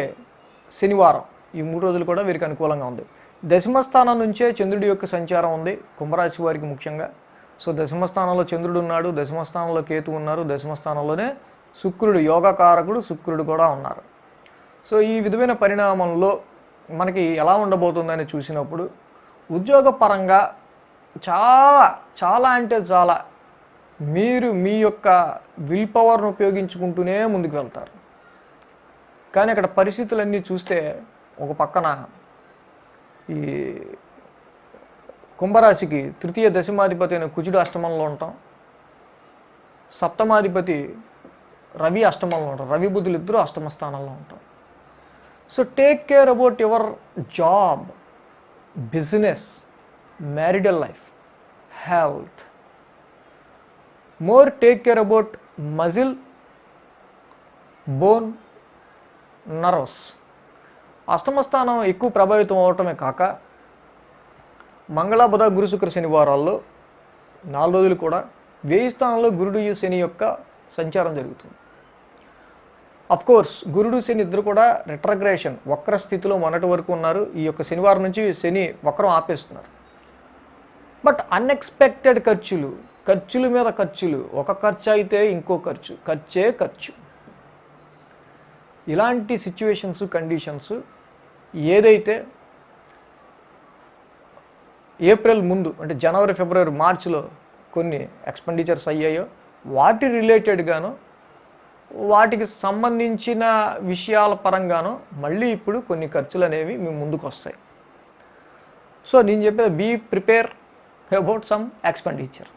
శనివారం, ఈ 3 రోజులు కూడా వీరికి అనుకూలంగా ఉంది. దశమ స్థానం నుంచే చంద్రుడి యొక్క సంచారం ఉంది కుంభరాశి వారికి ముఖ్యంగా. సో దశమ స్థానంలో చంద్రుడు ఉన్నాడు, దశమ స్థానంలో కేతు ఉన్నారు, దశమ స్థానంలోనే శుక్రుడు, యోగకారకుడు శుక్రుడు కూడా ఉన్నారు. సో ఈ విధమైన పరిణామంలో మనకి ఎలా ఉండబోతుందని చూసినప్పుడు ఉద్యోగపరంగా చాలా చాలా అంటే చాలా మీరు మీ యొక్క విల్ పవర్ను ఉపయోగించుకుంటూనే ముందుకు వెళ్తారు. కానీ అక్కడ పరిస్థితులన్నీ చూస్తే ఒక పక్కన ఈ కుంభరాశికి తృతీయ దశమాధిపతి అయిన కుజుడు అష్టమంలో ఉంటాం, సప్తమాధిపతి రవి అష్టమంలో ఉంటాం, రవి బుధులు ఇద్దరు అష్టమ స్థానంలో ఉంటాం. So take care about your job, business, marital life, health. More take care about muscle, bone, nerves. అష్టమ స్థానం ఎక్కువ ప్రభావితం అవటమే కాక మంగళ, బుధ, గురు, శుక్ర, శనివారాల్లో 4 రోజులు కూడా వ్యయ స్థానంలో గురుడు, శని యొక్క సంచారం జరుగుతుంది. అఫ్కోర్స్ గురుడు, శని ఇద్దరు కూడా రెట్రగ్రేషన్ వక్ర స్థితిలో మొన్నటి వరకు ఉన్నారు. ఈ యొక్క శనివారం నుంచి శని వక్రం ఆపేస్తున్నారు. బట్ అన్ఎక్స్పెక్టెడ్ ఖర్చుల మీద ఖర్చులు, ఒక ఖర్చు అయితే ఇంకో ఖర్చు. ఇలాంటి సిచ్యువేషన్స్, కండిషన్స్ ఏదైతే ఏప్రిల్ ముందు అంటే జనవరి, ఫిబ్రవరి, మార్చిలో కొన్ని ఎక్స్పెండిచర్స్ అయ్యాయో వాటి రిలేటెడ్గాను, వాటికి సంబంధించిన విషయాల పరంగాను మళ్ళీ ఇప్పుడు కొన్ని ఖర్చులు అనేవి మీ ముందుకు వస్తాయి. సో నేను చెప్పేది be prepare about some expenditure.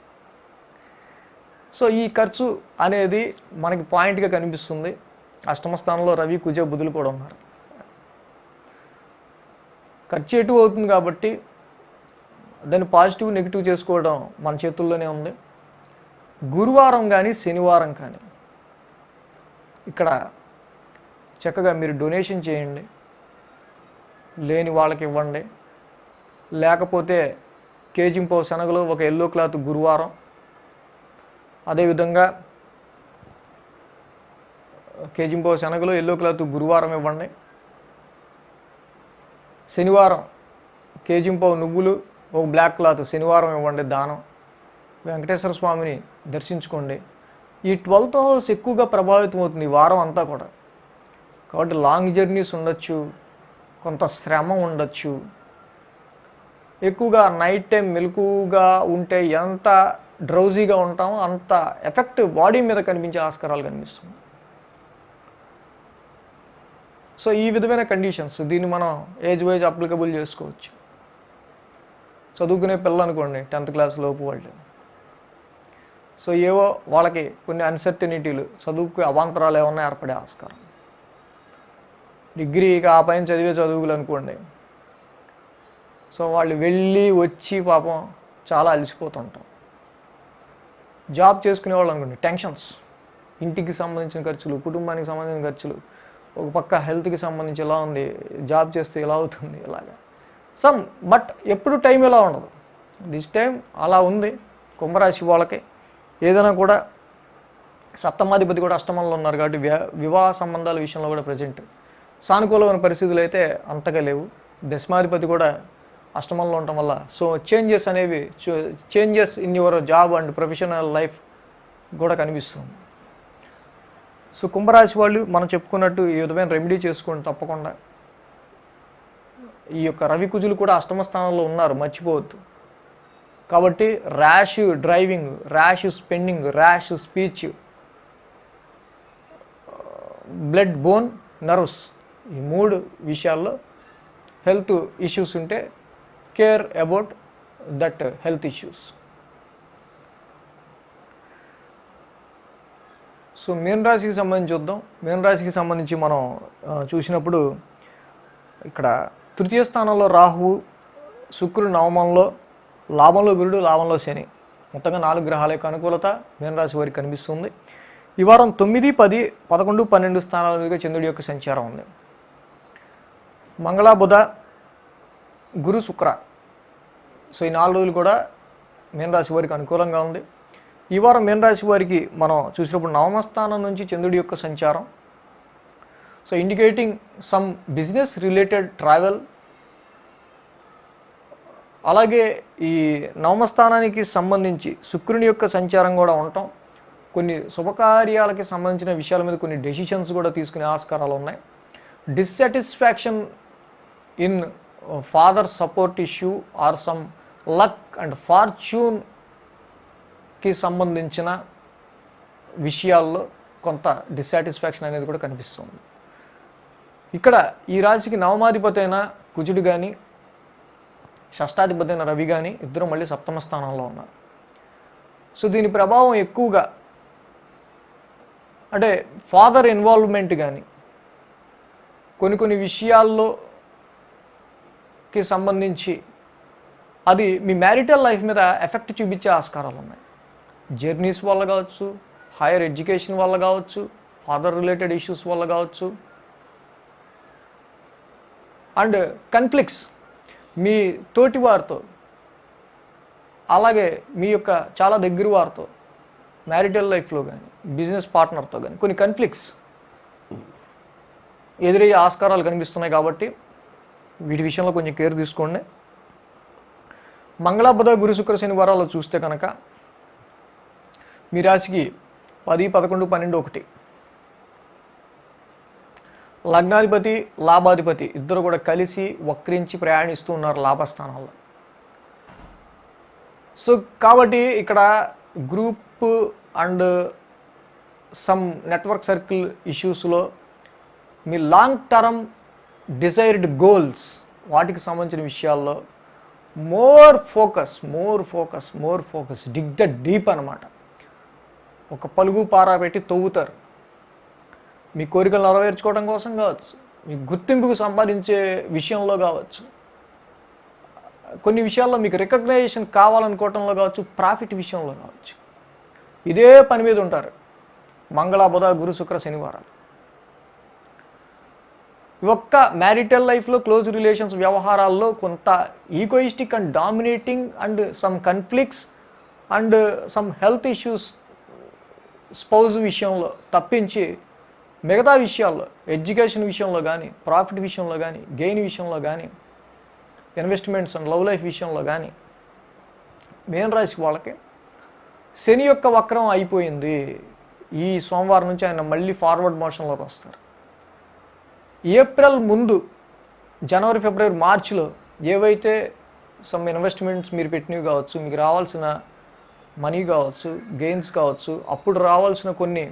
So ఈ ఖర్చు అనేది మనకి పాయింట్గా కనిపిస్తుంది. అష్టమ స్థానంలో రవి, కుజ, బుధులు కూడా ఉన్నారు. ఖర్చు ఎటు అవుతుంది కాబట్టి దాన్ని పాజిటివ్ నెగిటివ్ చేసుకోవడం మన చేతుల్లోనే ఉంది. గురువారం కానీ శనివారం కానీ ఇక్కడ చక్కగా మీరు డొనేషన్ చేయండి, లేని వాళ్ళకి ఇవ్వండి. లేకపోతే కేజింపో శనగలు, ఒక ఎల్లో క్లాత్ గురువారం, అదేవిధంగా కేజింపో శనగలు, ఎల్లో క్లాత్ గురువారం ఇవ్వండి. శనివారం కేజింపో నువ్వులు, ఒక బ్లాక్ క్లాత్ శనివారం ఇవ్వండి దానం. వెంకటేశ్వర స్వామిని దర్శించుకోండి. ఈ 12th హౌస్ ఎక్కువగా ప్రభావితం అవుతుంది ఈ వారం అంతా కూడా. కాబట్టి లాంగ్ జర్నీస్ ఉండొచ్చు, కొంత శ్రమ ఉండొచ్చు. ఎక్కువగా నైట్ టైం మెలకుగా ఉంటే ఎంత డ్రౌజీగా ఉంటామో అంత ఎఫెక్ట్ బాడీ మీద కనిపించే ఆస్కారాలు కనిపిస్తుంది. సో ఈ విధమైన కండిషన్స్, దీన్ని మనం ఏజ్ వైజ్ అప్లికబుల్ చేసుకోవచ్చు. చదువుకునే పిల్లలు అనుకోండి, 10th క్లాస్ లోపు వాళ్ళు, సో ఏవో వాళ్ళకి కొన్ని అన్సర్టనిటీలు, చదువుకు అవాంతరాలు ఏమన్నా ఏర్పడే ఆస్కారం. డిగ్రీకి ఆ పైన చదివే చదువులు అనుకోండి, సో వాళ్ళు వెళ్ళి వచ్చి పాపం చాలా అలసిపోతుంటాం. జాబ్ చేసుకునే వాళ్ళు అనుకోండి, టెన్షన్స్, ఇంటికి సంబంధించిన ఖర్చులు, కుటుంబానికి సంబంధించిన ఖర్చులు, ఒక పక్క హెల్త్కి సంబంధించి ఎలా ఉంది, జాబ్ చేస్తే ఎలా అవుతుంది, ఇలాగా బట్ ఎప్పుడు టైం ఎలా ఉండదు. దిస్ టైం అలా ఉంది కుంభరాశి వాళ్ళకి. ఏదైనా కూడా సప్తమాధిపతి కూడా అష్టమంలో ఉన్నారు కాబట్టి వివాహ సంబంధాల విషయంలో కూడా ప్రజెంట్ సానుకూలమైన పరిస్థితులు అయితే అంతగా లేవు. దశమాధిపతి కూడా అష్టమంలో ఉండటం వల్ల so changes in your job and professional life కూడా కనిపిస్తుంది. సో కుంభరాశి వాళ్ళు మనం చెప్పుకున్నట్టు ఈ విధమైన రెమెడీ చేసుకోండి తప్పకుండా. ఈ యొక్క రవి కుజులు కూడా అష్టమ స్థానంలో ఉన్నారు, మర్చిపోవద్దు. కాబట్టి rash driving, rash spending, rash speech, blood bone nerves, ఈ 3 విషయాల్లో హెల్త్ ఇష్యూస్ ఉంటే care about that health issues. So Meena రాశికి సంబంధించి చూద్దాం. మీన రాశికి సంబంధించి మనం చూసినప్పుడు ఇక్కడ 3వ స్థానంలో రాహువు, శుక్రుడు నవమంలో, లాభంలో గురుడు, లాభంలో శని, మొత్తంగా 4 గ్రహాల యొక్క అనుకూలత మీనరాశి వారికి కనిపిస్తుంది. ఈ వారం 9, 10, 11, 12 స్థానాల మీదుగా చంద్రుడి యొక్క సంచారం ఉంది. మంగళ, బుధ, గురు, శుక్ర, సో ఈ 4 రోజులు కూడా మీనరాశి వారికి అనుకూలంగా ఉంది. ఈ వారం మీనరాశి వారికి మనం చూసినప్పుడు నవమ స్థానం నుంచి చంద్రుడి యొక్క సంచారం, so indicating some business related travel. అలాగే ఈ నవమ స్థానానికి సంబంధించి శుక్రుని యొక్క సంచారం కూడా ఉండటం, కొన్ని శుభకార్యాలకి సంబంధించిన విషయాల మీద కొన్ని డెసిషన్స్ కూడా తీసుకునే ఆస్కారాలు ఉన్నాయి. Dissatisfaction in father support issue or some luck and ఫార్చ్యూన్కి సంబంధించిన విషయాల్లో కొంత డిస్సాటిస్ఫాక్షన్ అనేది కూడా కనిపిస్తుంది. ఇక్కడ ఈ రాశికి నవమాధిపతి అయిన కుజుడు కానీ, షష్టాధిపతి అయిన రవి కానీ ఇద్దరు మళ్ళీ సప్తమ స్థానంలో ఉన్నారు. సో దీని ప్రభావం ఎక్కువగా అంటే ఫాదర్ ఇన్వాల్వ్మెంట్ కానీ, కొన్ని విషయాల్లోకి సంబంధించి అది మీ మ్యారిటల్ లైఫ్ మీద ఎఫెక్ట్ చూపించే ఆస్కారాలు ఉన్నాయి. జర్నీస్ వల్ల కావచ్చు, హైయర్ ఎడ్యుకేషన్ వల్ల కావచ్చు, ఫాదర్ రిలేటెడ్ ఇష్యూస్ వల్ల కావచ్చు, అండ్ కన్ఫ్లిక్ట్స్ మీ తోటి వారితో, అలాగే మీ యొక్క చాలా దగ్గర వారితో, మ్యారిటల్ లైఫ్లో కానీ, బిజినెస్ పార్ట్నర్తో కానీ కొన్ని కన్ఫ్లిక్ట్స్ ఎదురయ్యే ఆస్కారాలు కనిపిస్తున్నాయి. కాబట్టి వీటి విషయంలో కొంచెం కేర్ తీసుకోండి. మంగళ, బుధ, గురు, శుక్ర, శని వారాల్లో చూస్తే కనుక మీ రాశికి 10, 11, 12, 1 లగ్నాధిపతి, లాభాధిపతి ఇద్దరు కూడా కలిసి వక్రించి ప్రయాణిస్తూ ఉన్నారు లాభస్థానాల్లో. సో కాబట్టి ఇక్కడ group and some network circle ఇష్యూస్లో మీ లాంగ్ టర్మ్ డిజైర్డ్ గోల్స్ వాటికి సంబంధించిన విషయాల్లో more focus dig the deep అన్నమాట. ఒక పలుగు పారా పెట్టి తవ్వుతారు. మీ కోరికలు నెరవేర్చుకోవడం కోసం కావచ్చు, మీ గుర్తింపుకు సంపాదించే విషయంలో కావచ్చు, కొన్ని విషయాల్లో మీకు రికగ్నైజేషన్ కావాలనుకోవటంలో కావచ్చు, ప్రాఫిట్ విషయంలో కావచ్చు, ఇదే పని మీద ఉంటారు మంగళ, బుధ, గురు, శుక్ర, శనివారాలు. ఒక్క మ్యారిటల్ లైఫ్లో, క్లోజ్ రిలేషన్స్ వ్యవహారాల్లో కొంత egoistic and dominating and some conflicts and some health issues spouse విషయంలో తప్పించి మిగతా విషయాల్లో, ఎడ్యుకేషన్ విషయంలో కానీ, ప్రాఫిట్ విషయంలో కానీ, గెయిన్ విషయంలో కానీ, ఇన్వెస్ట్మెంట్స్ అండ్ లవ్ లైఫ్ విషయంలో కానీ మీన రాశి వాళ్ళకి శని యొక్క వక్రం అయిపోయింది. ఈ సోమవారం నుంచి ఆయన మళ్ళీ ఫార్వర్డ్ మోషన్లోకి వస్తారు. ఏప్రిల్ ముందు జనవరి, ఫిబ్రవరి, మార్చిలో ఏవైతే సమ్ ఇన్వెస్ట్మెంట్స్ మీరు పెట్టినవి కావచ్చు, మీకు రావాల్సిన మనీ కావచ్చు, గెయిన్స్ కావచ్చు, అప్పుడు రావాల్సిన కొన్ని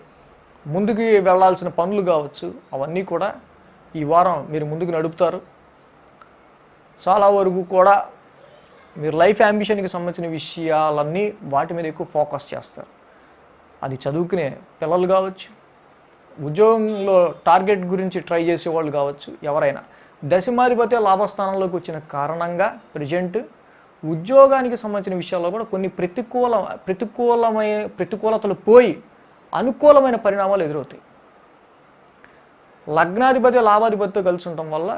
ముందుకు వెళ్ళాల్సిన పనులు కావచ్చు, అవన్నీ కూడా ఈ వారం మీరు ముందుకు నడుపుతారు. చాలా వరకు కూడా మీరు లైఫ్ అంబిషన్కి సంబంధించిన విషయాలన్నీ వాటి మీద ఎక్కువ ఫోకస్ చేస్తారు. అది చదువుకునే పిల్లలు కావచ్చు, ఉద్యోగంలో టార్గెట్ గురించి ట్రై చేసేవాళ్ళు కావచ్చు, ఎవరైనా. దశమాధిపతి లాభస్థానంలోకి వచ్చిన కారణంగా ప్రజెంట్ ఉద్యోగానికి సంబంధించిన విషయాల్లో కూడా కొన్ని ప్రతికూలతలు పోయి అనుకూలమైన పరిణామాలు ఎదురవుతాయి. లగ్నాధిపతి లాభాధిపతితో కలిసి ఉండటం వల్ల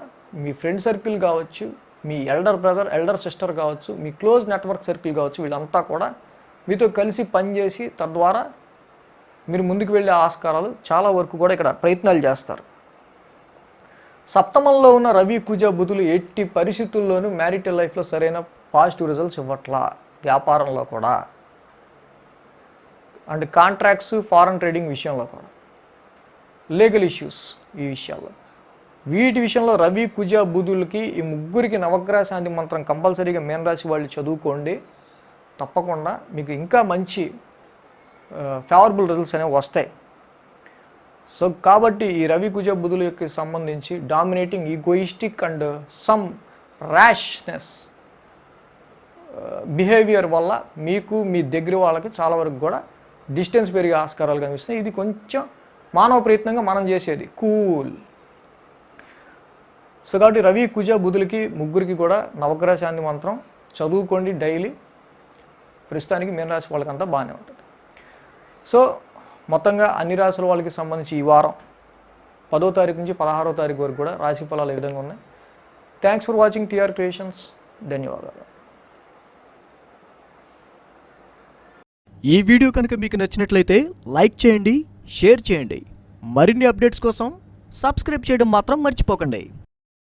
మీ ఫ్రెండ్ సర్కిల్ కావచ్చు, మీ ఎల్డర్ బ్రదర్, ఎల్డర్ సిస్టర్ కావచ్చు, మీ క్లోజ్ నెట్వర్క్ సర్కిల్ కావచ్చు, వీళ్ళంతా కూడా మీతో కలిసి పనిచేసి తద్వారా మీరు ముందుకు వెళ్ళే ఆస్కారాలు చాలా వరకు కూడా ఇక్కడ ప్రయత్నాలు చేస్తారు. సప్తమంలో ఉన్న రవి, కుజ, బుధులు ఎట్టి పరిస్థితుల్లోనూ మ్యారిటల్ లైఫ్లో సరైన పాజిటివ్ రిజల్ట్స్ ఇవ్వట్లా. వ్యాపారంలో కూడా అండ్ కాంట్రాక్ట్స్, ఫారెన్ ట్రేడింగ్ విషయంలో కూడా, లీగల్ ఇష్యూస్ ఈ విషయాల్లో, వీటి విషయంలో రవి, కుజ, బుధులకి ఈ ముగ్గురికి నవగ్రహ శాంతి మంత్రం కంపల్సరీగా మీనరాశి వాళ్ళు చదువుకోండి. తప్పకుండా మీకు ఇంకా మంచి ఫేవరబుల్ రిజల్ట్స్ అనేవి వస్తాయి. సో కాబట్టి ఈ రవి, కుజ, బుధుల యొక్క సంబంధించి dominating egoistic and some rashness behaviour వల్ల మీకు మీ దగ్గర వాళ్ళకి చాలా వరకు కూడా డిస్టెన్స్ పెరిగే ఆస్కారాలు కనిపిస్తున్నాయి. ఇది కొంచెం మానవ ప్రయత్నంగా మనం చేసేది కూల్. సో కాబట్టి రవి, కుజ, బుధులకి ముగ్గురికి కూడా నవగ్రహ శాంతి మంత్రం చదువుకోండి డైలీ. ప్రస్తుతానికి మీనరాశి వాళ్ళకంతా బాగానే ఉంటుంది. సో మొత్తంగా అన్ని రాశుల వాళ్ళకి సంబంధించి ఈ వారం 10వ తారీఖు నుంచి 16వ తారీఖు వరకు కూడా రాశి ఫలాలు ఏ విధంగా ఉన్నాయి. Thanks for watching TR creations. ధన్యవాదాలు. ఈ వీడియో కనుక మీకు నచ్చినట్లయితే లైక్ చేయండి, షేర్ చేయండి. మరిన్ని అప్డేట్స్ కోసం సబ్స్క్రైబ్ చేయడం మాత్రం మర్చిపోకండి.